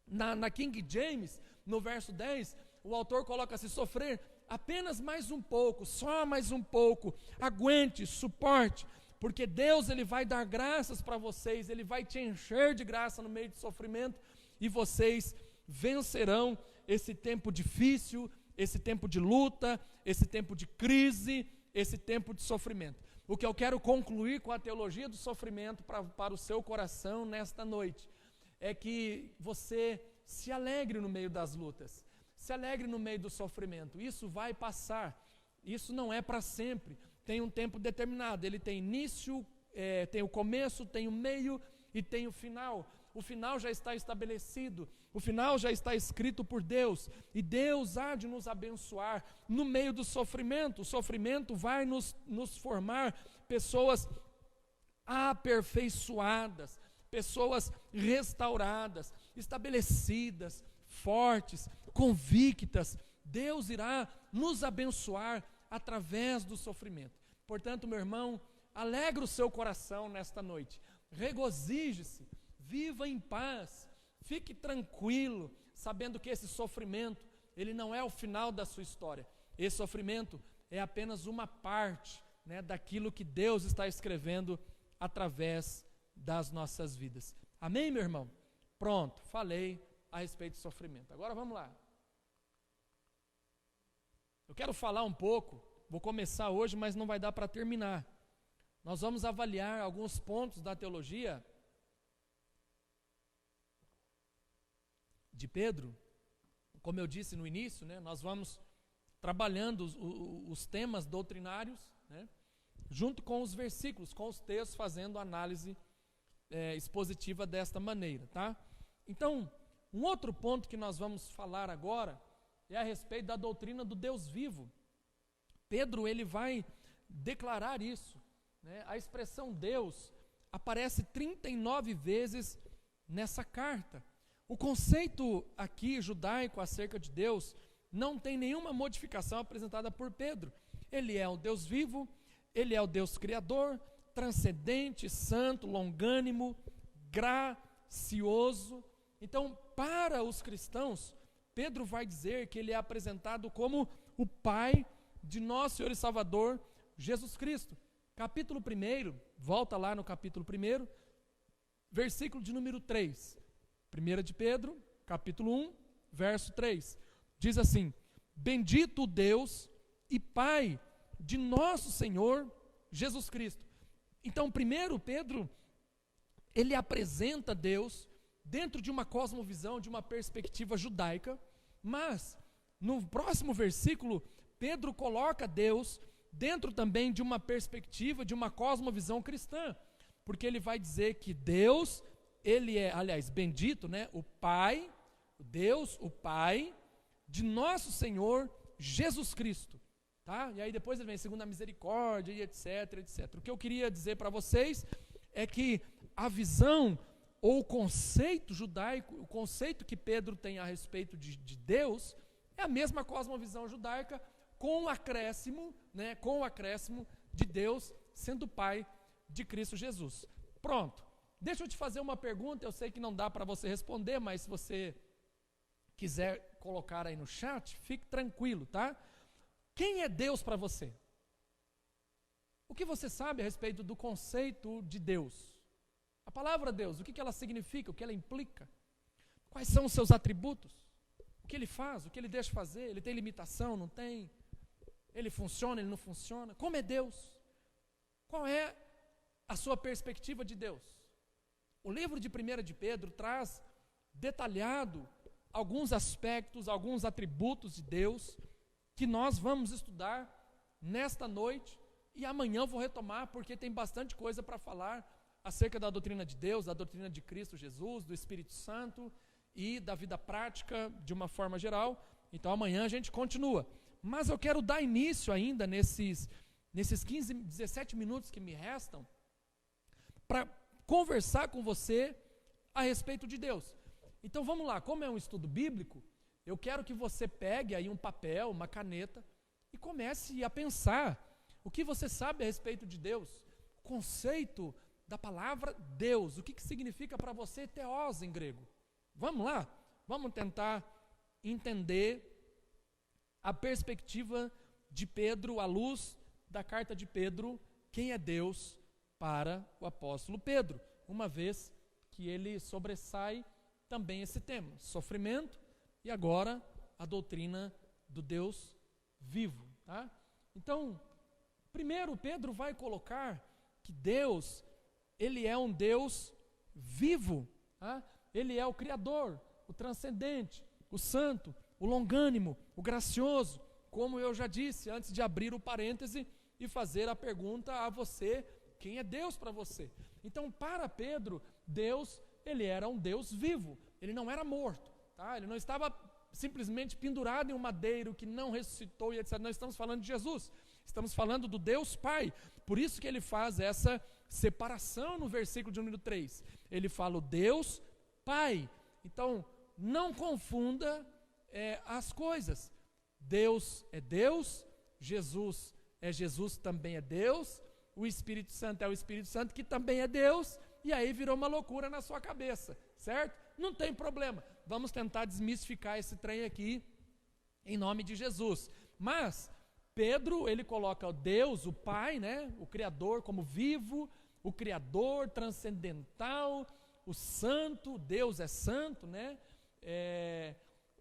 Na King James, no verso 10, o autor coloca assim, sofrer apenas mais um pouco, só mais um pouco, aguente, suporte, porque Deus ele vai dar graças para vocês, Ele vai te encher de graça no meio do sofrimento, e vocês vencerão esse tempo difícil, esse tempo de luta, esse tempo de crise, esse tempo de sofrimento. O que eu quero concluir com a teologia do sofrimento para o seu coração nesta noite, é que você se alegre no meio das lutas, se alegre no meio do sofrimento. Isso vai passar, isso não é para sempre, tem um tempo determinado, ele tem início, tem o começo, tem o meio e tem o final. O final já está estabelecido, o final já está escrito por Deus, e Deus há de nos abençoar no meio do sofrimento. O sofrimento vai nos formar pessoas aperfeiçoadas, pessoas restauradas, estabelecidas, fortes, convictas. Deus irá nos abençoar através do sofrimento. Portanto, meu irmão, alegre o seu coração nesta noite, regozije-se, viva em paz, fique tranquilo, sabendo que esse sofrimento, ele não é o final da sua história. Esse sofrimento é apenas uma parte, né, daquilo que Deus está escrevendo através das nossas vidas. Amém, meu irmão? Pronto, falei a respeito do sofrimento. Agora vamos lá. Eu quero falar um pouco, vou começar hoje, mas não vai dar para terminar. Nós vamos avaliar alguns pontos da teologia de Pedro. Como eu disse no início, né, nós vamos trabalhando os temas doutrinários, né, junto com os versículos, com os textos, fazendo análise expositiva desta maneira, tá? Então, um outro ponto que nós vamos falar agora é a respeito da doutrina do Deus vivo. Pedro, ele vai declarar isso, né? A expressão Deus aparece 39 vezes nessa carta. O conceito aqui judaico acerca de Deus não tem nenhuma modificação apresentada por Pedro. Ele é o Deus vivo, ele é o Deus criador, transcendente, santo, longânimo, gracioso. Então, para os cristãos, Pedro vai dizer que ele é apresentado como o Pai de nosso Senhor e Salvador, Jesus Cristo. Capítulo 1, volta lá no capítulo 1, versículo de número 3. 1 de Pedro, capítulo 1, verso 3. Diz assim: bendito o Deus e Pai de nosso Senhor Jesus Cristo. Então, primeiro, Pedro, ele apresenta Deus dentro de uma cosmovisão, de uma perspectiva judaica, mas no próximo versículo, Pedro coloca Deus dentro também de uma perspectiva, de uma cosmovisão cristã, porque ele vai dizer que Deus, ele é, aliás, bendito, né, o Pai, Deus, o Pai de nosso Senhor Jesus Cristo. Tá? E aí depois ele vem segundo a misericórdia e etc, etc. O que eu queria dizer para vocês é que a visão ou o conceito judaico, o conceito que Pedro tem a respeito de Deus, é a mesma cosmovisão judaica, com o acréscimo, né, com o acréscimo de Deus sendo Pai de Cristo Jesus. Pronto. Deixa eu te fazer uma pergunta, eu sei que não dá para você responder, mas se você quiser colocar aí no chat, fique tranquilo, tá? Quem é Deus para você? O que você sabe a respeito do conceito de Deus? A palavra Deus, o que ela significa, o que ela implica? Quais são os seus atributos? O que ele faz, o que ele deixa fazer? Ele tem limitação, não tem? Ele funciona, ele não funciona? Como é Deus? Qual é a sua perspectiva de Deus? O livro de 1 de Pedro traz detalhado alguns aspectos, alguns atributos de Deus, que nós vamos estudar nesta noite, e amanhã eu vou retomar, porque tem bastante coisa para falar acerca da doutrina de Deus, da doutrina de Cristo Jesus, do Espírito Santo e da vida prática de uma forma geral. Então amanhã a gente continua. Mas eu quero dar início ainda nesses 15, 17 minutos que me restam para conversar com você a respeito de Deus. Então vamos lá, como é um estudo bíblico, eu quero que você pegue aí um papel, uma caneta e comece a pensar o que você sabe a respeito de Deus, o conceito da palavra Deus, o que significa para você theos em grego. Vamos lá, vamos tentar entender a perspectiva de Pedro, à luz da carta de Pedro, quem é Deus para o apóstolo Pedro, uma vez que ele sobressai também esse tema, sofrimento, e agora a doutrina do Deus vivo. Tá? Então, primeiro Pedro vai colocar que Deus, ele é um Deus vivo. Tá? Ele é o Criador, o transcendente, o santo, o longânimo, o gracioso, como eu já disse antes de abrir o parêntese e fazer a pergunta a você, quem é Deus para você? Então, para Pedro, Deus, ele era um Deus vivo, ele não era morto, tá? Ele não estava simplesmente pendurado em um madeiro que não ressuscitou e etc. Nós estamos falando de Jesus, estamos falando do Deus Pai. Por isso que ele faz essa separação no versículo de número 3. Ele fala o Deus Pai. Então, não confunda as coisas. Deus é Deus, Jesus é Jesus, também é Deus, o Espírito Santo é o Espírito Santo, que também é Deus, e aí virou uma loucura na sua cabeça, certo? Não tem problema, vamos tentar desmistificar esse trem aqui, em nome de Jesus. Mas, Pedro, ele coloca o Deus, o Pai, né, o Criador como vivo, o Criador transcendental, o Santo, Deus é santo, né,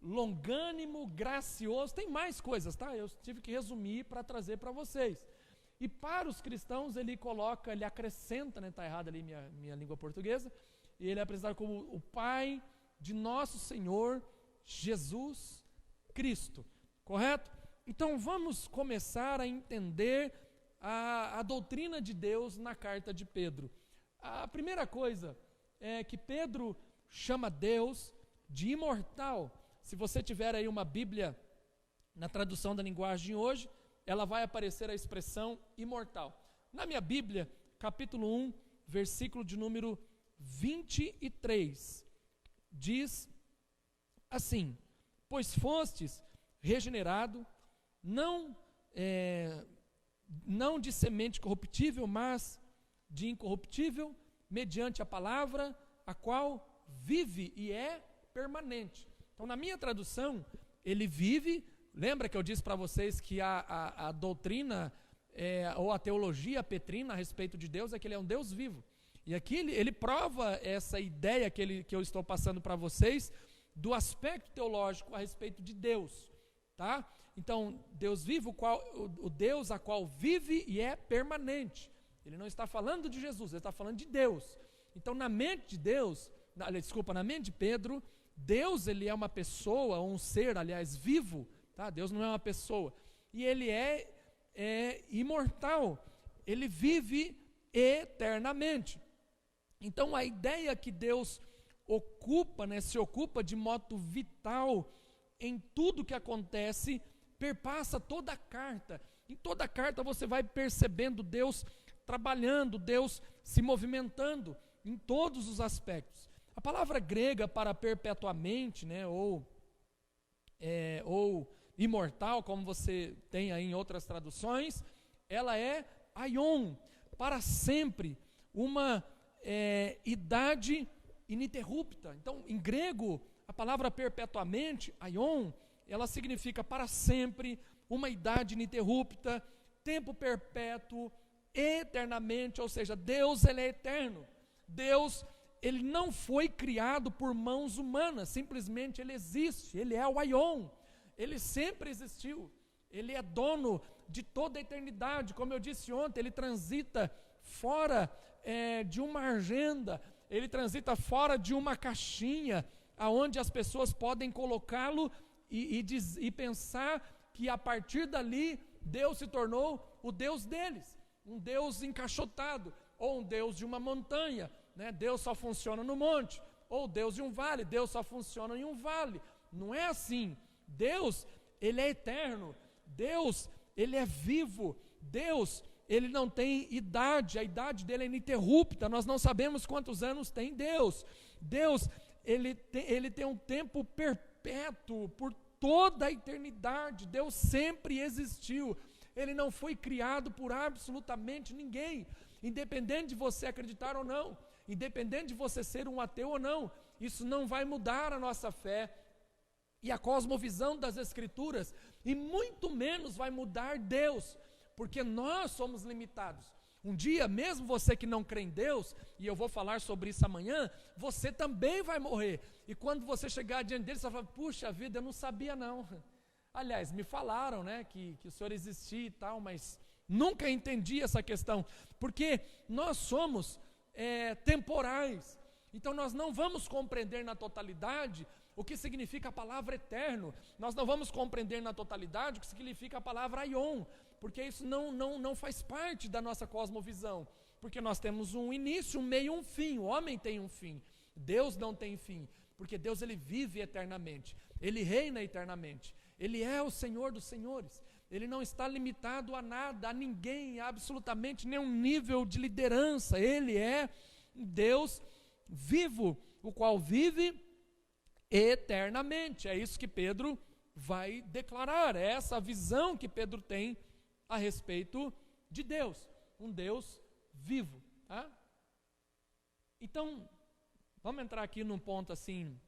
longânimo, gracioso, tem mais coisas, tá? Eu tive que resumir para trazer para vocês. E para os cristãos ele coloca, ele acrescenta, né, está errado ali minha língua portuguesa, e ele é apresentado como o Pai de nosso Senhor Jesus Cristo, correto? Então vamos começar a entender a doutrina de Deus na carta de Pedro. A primeira coisa é que Pedro chama Deus de imortal. Se você tiver aí uma Bíblia na tradução da linguagem hoje, ela vai aparecer a expressão imortal. Na minha Bíblia, capítulo 1, versículo de número 23, diz assim: pois fostes regenerado, não de semente corruptível, mas de incorruptível, mediante a palavra, a qual vive e é permanente. Então, na minha tradução, ele vive. Lembra que eu disse para vocês que a doutrina ou a teologia petrina a respeito de Deus é que ele é um Deus vivo. E aqui ele prova essa ideia que eu estou passando para vocês do aspecto teológico a respeito de Deus, tá? Então, Deus vivo, o Deus a qual vive e é permanente. Ele não está falando de Jesus, ele está falando de Deus. Então, na mente de Deus, na mente de Pedro, Deus, ele é uma pessoa, um ser, aliás, vivo, tá? Deus não é uma pessoa, e ele é imortal, ele vive eternamente. Então a ideia que Deus ocupa, né, se ocupa de modo vital em tudo que acontece, perpassa toda a carta. Em toda a carta você vai percebendo Deus trabalhando, Deus se movimentando em todos os aspectos. A palavra grega para perpetuamente, né, ou imortal, como você tem aí em outras traduções, ela é aion, para sempre, uma idade ininterrupta. Então, em grego, a palavra perpetuamente, aion, ela significa para sempre, uma idade ininterrupta, tempo perpétuo, eternamente, ou seja, Deus, ele é eterno. Deus, ele não foi criado por mãos humanas, simplesmente ele existe, ele é o aion, ele sempre existiu, ele é dono de toda a eternidade. Como eu disse ontem, ele transita fora de uma agenda, ele transita fora de uma caixinha, aonde as pessoas podem colocá-lo e pensar que a partir dali, Deus se tornou o Deus deles, um Deus encaixotado, ou um Deus de uma montanha, né? Deus só funciona no monte, ou Deus de um vale, Deus só funciona em um vale. Não é assim. Deus, ele é eterno, Deus, ele é vivo, Deus, ele não tem idade, a idade dele é ininterrupta, nós não sabemos quantos anos tem Deus. Deus, ele tem um tempo perpétuo, por toda a eternidade. Deus sempre existiu, ele não foi criado por absolutamente ninguém, independente de você acreditar ou não, independente de você ser um ateu ou não, isso não vai mudar a nossa fé e a cosmovisão das Escrituras, e muito menos vai mudar Deus, porque nós somos limitados. Um dia, mesmo você que não crê em Deus, e eu vou falar sobre isso amanhã, você também vai morrer, e quando você chegar diante dele, você vai falar: puxa vida, eu não sabia não. Aliás, me falaram, né, que o Senhor existia e tal, mas nunca entendi essa questão, porque nós somos temporais, então nós não vamos compreender na totalidade o que significa a palavra eterno, nós não vamos compreender na totalidade o que significa a palavra aion, porque isso não faz parte da nossa cosmovisão. porque nós temos um início, um meio e um fim. O homem tem um fim, Deus não tem fim, porque Deus ele vive eternamente, ele reina eternamente, ele é o Senhor dos senhores, ele não está limitado a nada, a ninguém, a absolutamente nenhum nível de liderança. Ele é um Deus vivo, o qual vive eternamente. É isso que Pedro vai declarar, é essa a visão que Pedro tem a respeito de Deus, um Deus vivo. Tá? Então, vamos entrar aqui num ponto assim,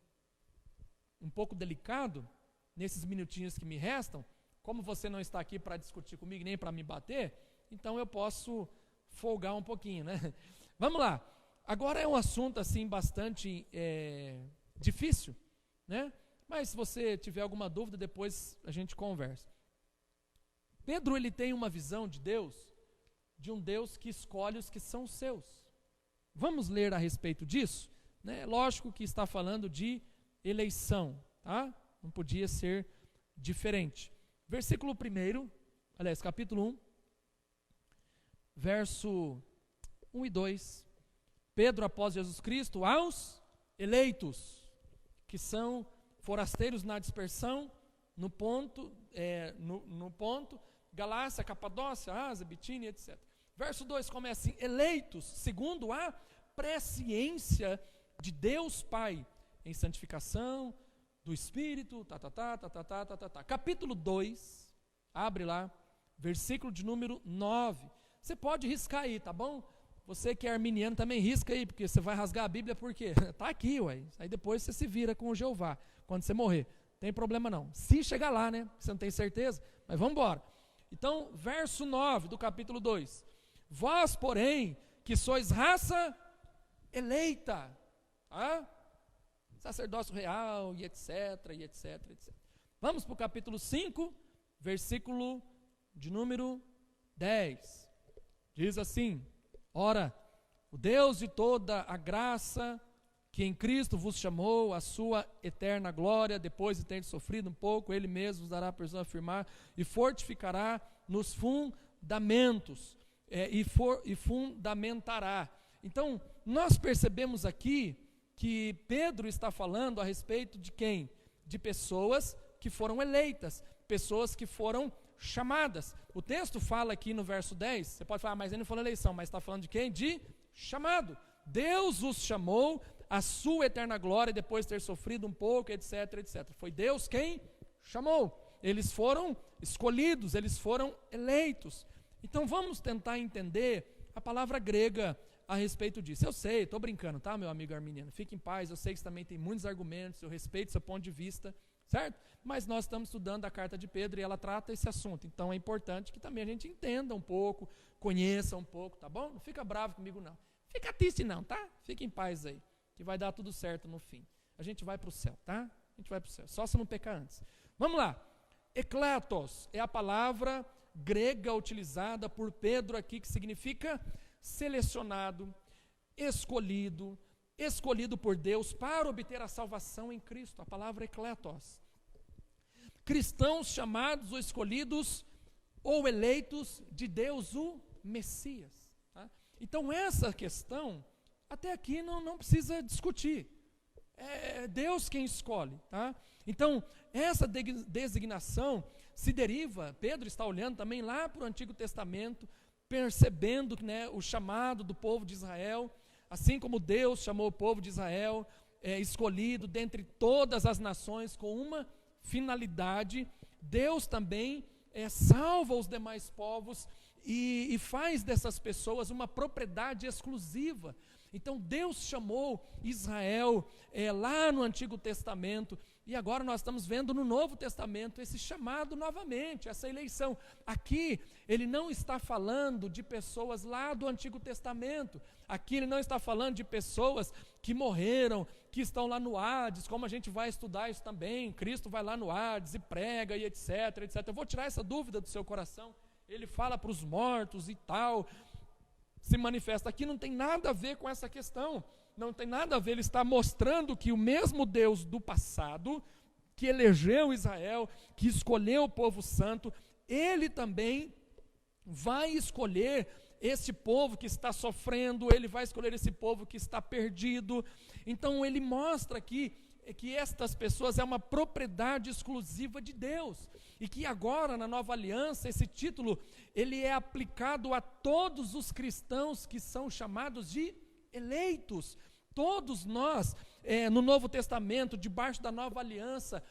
um pouco delicado, nesses minutinhos que me restam. Como você não está aqui para discutir comigo, nem para me bater, então eu posso folgar um pouquinho, né? Vamos lá. Agora é um assunto assim bastante difícil, né? Mas se você tiver alguma dúvida, depois a gente conversa. Pedro, ele tem uma visão de Deus, de um Deus que escolhe os que são seus. Vamos ler a respeito disso? Né? Lógico que está falando de eleição, tá? Não podia ser diferente. Versículo 1, aliás, capítulo 1, verso 1 e 2. Pedro, após Jesus Cristo, aos eleitos, que são forasteiros na dispersão, no ponto, Galácia, Capadócia, Ásia, Bitínia, etc. Verso 2 começa assim: eleitos segundo a presciência de Deus Pai, em santificação do Espírito, Capítulo 2, abre lá, versículo de número 9. Você pode riscar aí, tá bom? Você que é arminiano também risca aí, porque você vai rasgar a Bíblia, por quê? Está aqui, ué. Aí depois você se vira com o Jeová, quando você morrer. Não tem problema não. Se chegar lá, né? Você não tem certeza, mas vamos embora. Então, verso 9 do capítulo 2. Vós, porém, que sois raça eleita, tá? Sacerdócio real, e etc, e etc, etc. Vamos para o capítulo 5, versículo de número 10. Diz assim: ora, o Deus de toda a graça, que em Cristo vos chamou a sua eterna glória, depois de ter sofrido um pouco, Ele mesmo vos dará a persão a firmar e fortificará nos fundamentos, e fundamentará. Então, nós percebemos aqui que Pedro está falando a respeito de quem? De pessoas que foram eleitas, pessoas que foram chamadas. O texto fala aqui no verso 10, você pode falar, mas ele não falou eleição, mas está falando de quem? De chamado. Deus os chamou à sua eterna glória, depois de ter sofrido um pouco, etc, etc. Foi Deus quem chamou. Eles foram escolhidos, eles foram eleitos. Então vamos tentar entender a palavra grega a respeito disso. Eu sei, estou brincando, tá, meu amigo arminiano? Fique em paz, eu sei que você também tem muitos argumentos, eu respeito seu ponto de vista, certo? Mas nós estamos estudando a carta de Pedro e ela trata esse assunto, então é importante que também a gente entenda um pouco, conheça um pouco, tá bom? Não fica bravo comigo não, fica triste não, tá? Fique em paz aí, que vai dar tudo certo no fim. A gente vai para o céu, tá? A gente vai para o céu, só se não pecar antes. Vamos lá, ekletos é a palavra grega utilizada por Pedro aqui, que significa selecionado, escolhido por Deus para obter a salvação em Cristo. A palavra ekletos. Cristãos chamados ou escolhidos ou eleitos de Deus, o Messias. Tá? Então essa questão, até aqui não precisa discutir. É Deus quem escolhe. Tá? Então essa designação se deriva, Pedro está olhando também lá para o Antigo Testamento, percebendo, né, o chamado do povo de Israel, assim como Deus chamou o povo de Israel, escolhido dentre todas as nações com uma finalidade, Deus também salva os demais povos e faz dessas pessoas uma propriedade exclusiva. Então Deus chamou Israel lá no Antigo Testamento, e agora nós estamos vendo no Novo Testamento esse chamado novamente, essa eleição. Aqui ele não está falando de pessoas lá do Antigo Testamento, aqui ele não está falando de pessoas que morreram, que estão lá no Hades, como a gente vai estudar isso também, Cristo vai lá no Hades e prega e etc, etc. Eu vou tirar essa dúvida do seu coração, ele fala para os mortos e tal, se manifesta. Aqui não tem nada a ver com essa questão, não tem nada a ver, ele está mostrando que o mesmo Deus do passado, que elegeu Israel, que escolheu o povo santo, ele também vai escolher esse povo que está sofrendo, Ele vai escolher esse povo que está perdido. Então Ele mostra aqui que estas pessoas é uma propriedade exclusiva de Deus, e que agora na nova aliança, esse título, ele é aplicado a todos os cristãos que são chamados de eleitos. Todos nós, no Novo Testamento, debaixo da nova aliança,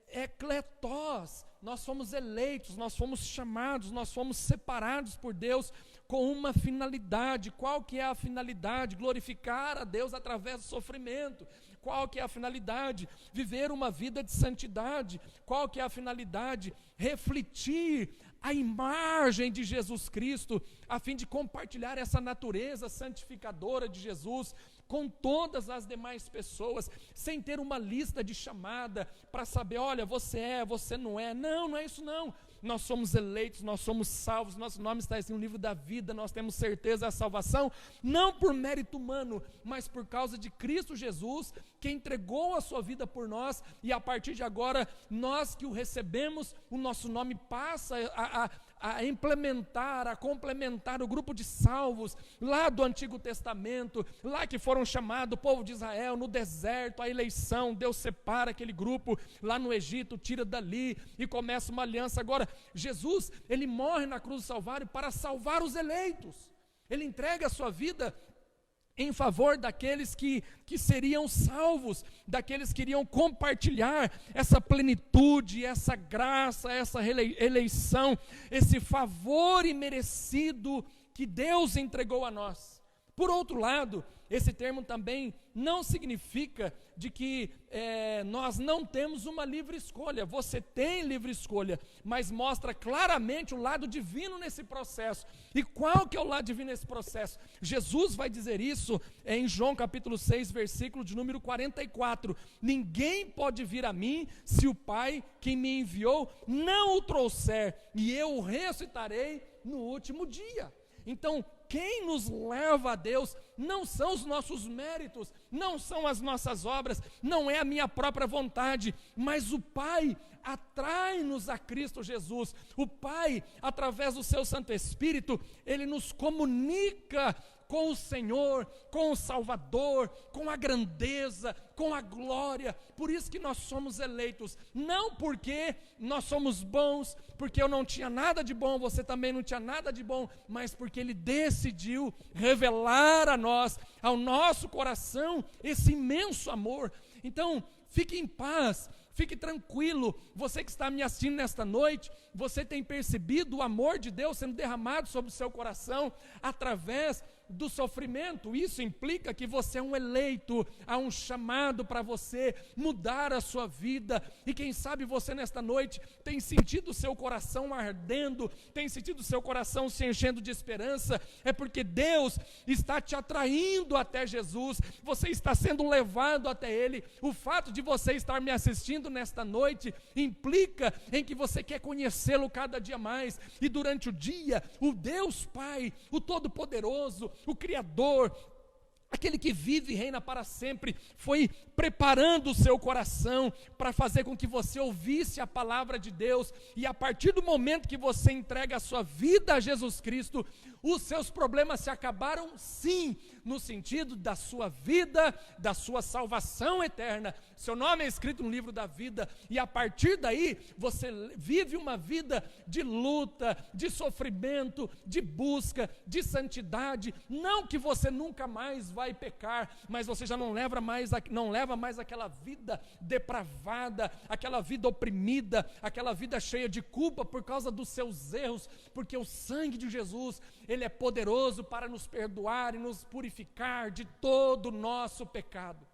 ecletós, nós fomos eleitos, nós fomos chamados, nós fomos separados por Deus com uma finalidade. Qual que é a finalidade? Glorificar a Deus através do sofrimento. Qual que é a finalidade? Viver uma vida de santidade. Qual que é a finalidade? Refletir a imagem de Jesus Cristo, a fim de compartilhar essa natureza santificadora de Jesus com todas as demais pessoas, sem ter uma lista de chamada para saber, olha, você é, você não é. Não, não é isso não. Nós somos eleitos, nós somos salvos, nosso nome está no livro da vida, nós temos certeza da salvação, não por mérito humano, mas por causa de Cristo Jesus, que entregou a sua vida por nós, e a partir de agora, nós que o recebemos, o nosso nome passa a implementar, a complementar o grupo de salvos, lá do Antigo Testamento, lá que foram chamados o povo de Israel, no deserto, a eleição, Deus separa aquele grupo, lá no Egito, tira dali, e começa uma aliança. Agora, Jesus, Ele morre na cruz do Calvário para salvar os eleitos, Ele entrega a sua vida em favor daqueles que seriam salvos, daqueles que iriam compartilhar essa plenitude, essa graça, essa eleição, esse favor imerecido que Deus entregou a nós. Por outro lado, esse termo também não significa de que nós não temos uma livre escolha. Você tem livre escolha, mas mostra claramente o lado divino nesse processo. E qual que é o lado divino nesse processo? Jesus vai dizer isso em João capítulo 6, versículo de número 44. Ninguém pode vir a mim se o Pai, quem me enviou, não o trouxer, e eu o ressuscitarei no último dia. Então, quem nos leva a Deus não são os nossos méritos, não são as nossas obras, não é a minha própria vontade, mas o Pai atrai-nos a Cristo Jesus. O Pai, através do seu Santo Espírito, Ele nos comunica com o Senhor, com o Salvador, com a grandeza, com a glória. Por isso que nós somos eleitos, não porque nós somos bons, porque eu não tinha nada de bom, você também não tinha nada de bom, mas porque Ele decidiu revelar a nós, ao nosso coração, esse imenso amor. Então, fique em paz, fique tranquilo, você que está me assistindo nesta noite, você tem percebido o amor de Deus sendo derramado sobre o seu coração, através do sofrimento. Isso implica que você é um eleito, há um chamado para você mudar a sua vida, e quem sabe você nesta noite tem sentido o seu coração ardendo, tem sentido o seu coração se enchendo de esperança, é porque Deus está te atraindo até Jesus, você está sendo levado até Ele. O fato de você estar me assistindo nesta noite implica em que você quer conhecê-lo cada dia mais, e durante o dia, o Deus Pai, o Todo-Poderoso, o Criador, aquele que vive e reina para sempre, foi preparando o seu coração para fazer com que você ouvisse a palavra de Deus, e a partir do momento que você entrega a sua vida a Jesus Cristo, os seus problemas se acabaram, sim, no sentido da sua vida, da sua salvação eterna. Seu nome é escrito no livro da vida, e a partir daí você vive uma vida de luta, de sofrimento, de busca, de santidade. Não que você nunca mais vai pecar, mas você já não leva mais aquela vida depravada, aquela vida oprimida, aquela vida cheia de culpa por causa dos seus erros, porque o sangue de Jesus, Ele é poderoso para nos perdoar e nos purificar de todo o nosso pecado.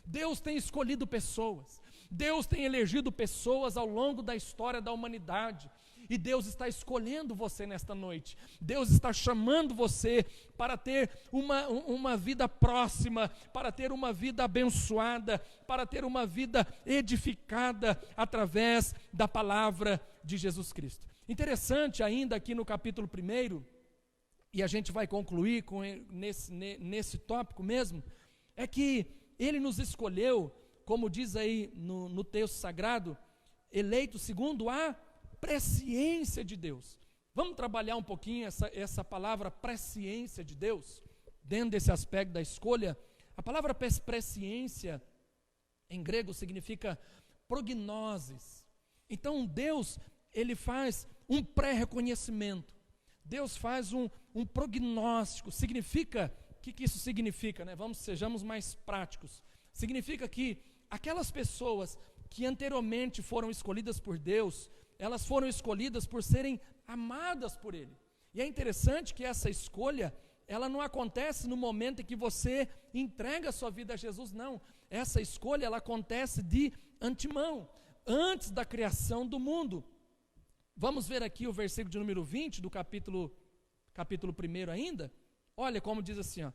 Deus tem escolhido pessoas, Deus tem elegido pessoas ao longo da história da humanidade, e Deus está escolhendo você nesta noite. Deus está chamando você para ter uma vida próxima, para ter uma vida abençoada, para ter uma vida edificada através da palavra de Jesus Cristo. Interessante ainda aqui no capítulo 1, e a gente vai concluir nesse tópico mesmo, é que Ele nos escolheu, como diz aí no texto sagrado, eleitos segundo a presciência de Deus. Vamos trabalhar um pouquinho essa palavra presciência de Deus, dentro desse aspecto da escolha. A palavra presciência, em grego, significa prognoses. Então, Deus, ele faz um pré-reconhecimento. Deus faz um prognóstico. Significa, o que isso significa, né? Sejamos mais práticos. Significa que aquelas pessoas que anteriormente foram escolhidas por Deus, elas foram escolhidas por serem amadas por Ele. E é interessante que essa escolha, ela não acontece no momento em que você entrega a sua vida a Jesus, não. Essa escolha, ela acontece de antemão, antes da criação do mundo. Vamos ver aqui o versículo de número 20 do capítulo 1 ainda. Olha como diz assim, ó: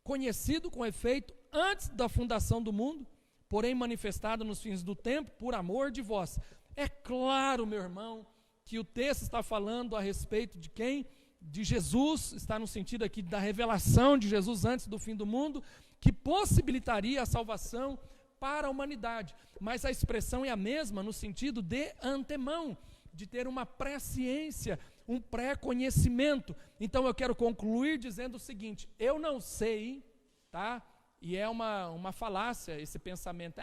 conhecido com efeito antes da fundação do mundo, porém manifestado nos fins do tempo, por amor de vós. É claro, meu irmão, que o texto está falando a respeito de quem? De Jesus, está no sentido aqui da revelação de Jesus antes do fim do mundo, que possibilitaria a salvação para a humanidade. Mas a expressão é a mesma no sentido de antemão, de ter uma presciência, um pré-conhecimento. Então eu quero concluir dizendo o seguinte: eu não sei, tá? E é uma falácia esse pensamento.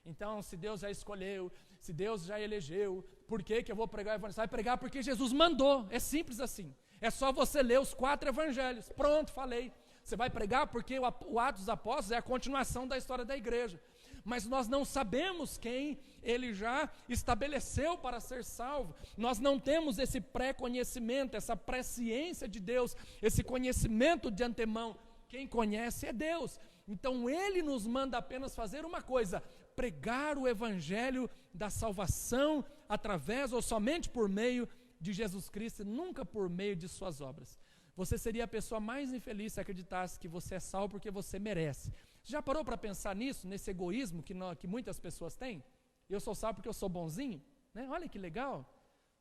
Então se Deus já escolheu, se Deus já elegeu, por que eu vou pregar o evangelho? Você vai pregar porque Jesus mandou, é simples assim. É só você ler os 4 evangelhos, pronto, falei. Você vai pregar porque o Atos dos Apóstolos é a continuação da história da igreja. Mas nós não sabemos quem Ele já estabeleceu para ser salvo. Nós não temos esse pré-conhecimento, essa presciência de Deus, esse conhecimento de antemão. Quem conhece é Deus. Então Ele nos manda apenas fazer uma coisa: pregar o evangelho da salvação através ou somente por meio de Jesus Cristo, nunca por meio de suas obras. Você seria a pessoa mais infeliz se acreditasse que você é salvo porque você merece. Você já parou para pensar nisso, nesse egoísmo que muitas pessoas têm? Eu sou salvo porque eu sou bonzinho, né? Olha que legal.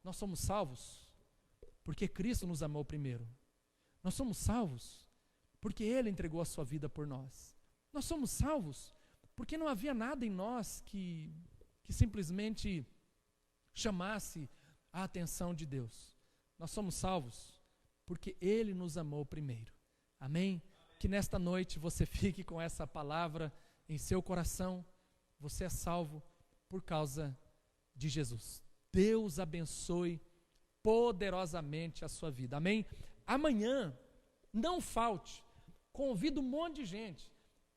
Nós somos salvos porque Cristo nos amou primeiro. Nós somos salvos porque Ele entregou a sua vida por nós. Nós somos salvos porque não havia nada em nós que simplesmente chamasse a atenção de Deus. Nós somos salvos porque Ele nos amou primeiro. Amém? Que nesta noite você fique com essa palavra em seu coração. Você é salvo por causa de Jesus. Deus abençoe poderosamente a sua vida. Amém? Amanhã, não falte. Convido um monte de gente.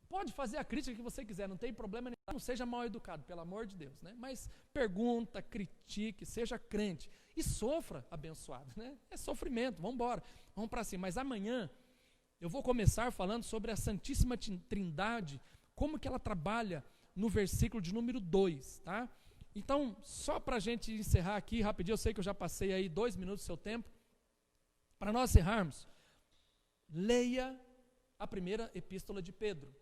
Pode fazer a crítica que você quiser, não tem problema nenhum. Não seja mal educado, pelo amor de Deus, né? Mas pergunta, critique, seja crente e sofra abençoado, né? É sofrimento, vamos embora, vamos para cima. Mas amanhã eu vou começar falando sobre a Santíssima Trindade, como que ela trabalha no versículo de número 2, tá? Então, só para a gente encerrar aqui rapidinho, eu sei que eu já passei aí 2 minutos do seu tempo. Para nós encerrarmos, leia a primeira epístola de Pedro.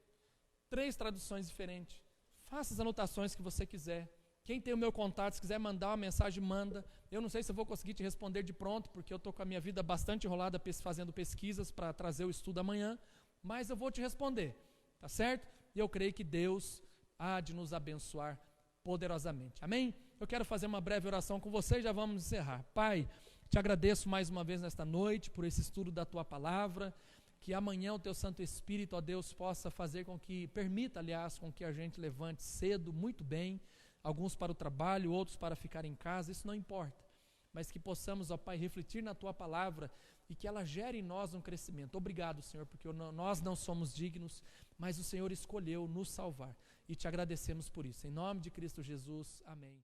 3 traduções diferentes. Faça as anotações que você quiser. Quem tem o meu contato, se quiser mandar uma mensagem, manda. Eu não sei se eu vou conseguir te responder de pronto, porque eu estou com a minha vida bastante enrolada fazendo pesquisas para trazer o estudo amanhã, mas eu vou te responder, tá certo? E eu creio que Deus há de nos abençoar poderosamente. Amém? Eu quero fazer uma breve oração com você e já vamos encerrar. Pai, te agradeço mais uma vez nesta noite por esse estudo da Tua Palavra. Que amanhã o Teu Santo Espírito, ó Deus, possa fazer permita, aliás, com que a gente levante cedo, muito bem, alguns para o trabalho, outros para ficar em casa, isso não importa, mas que possamos, ó Pai, refletir na Tua Palavra e que ela gere em nós um crescimento. Obrigado, Senhor, porque nós não somos dignos, mas o Senhor escolheu nos salvar e te agradecemos por isso. Em nome de Cristo Jesus, amém.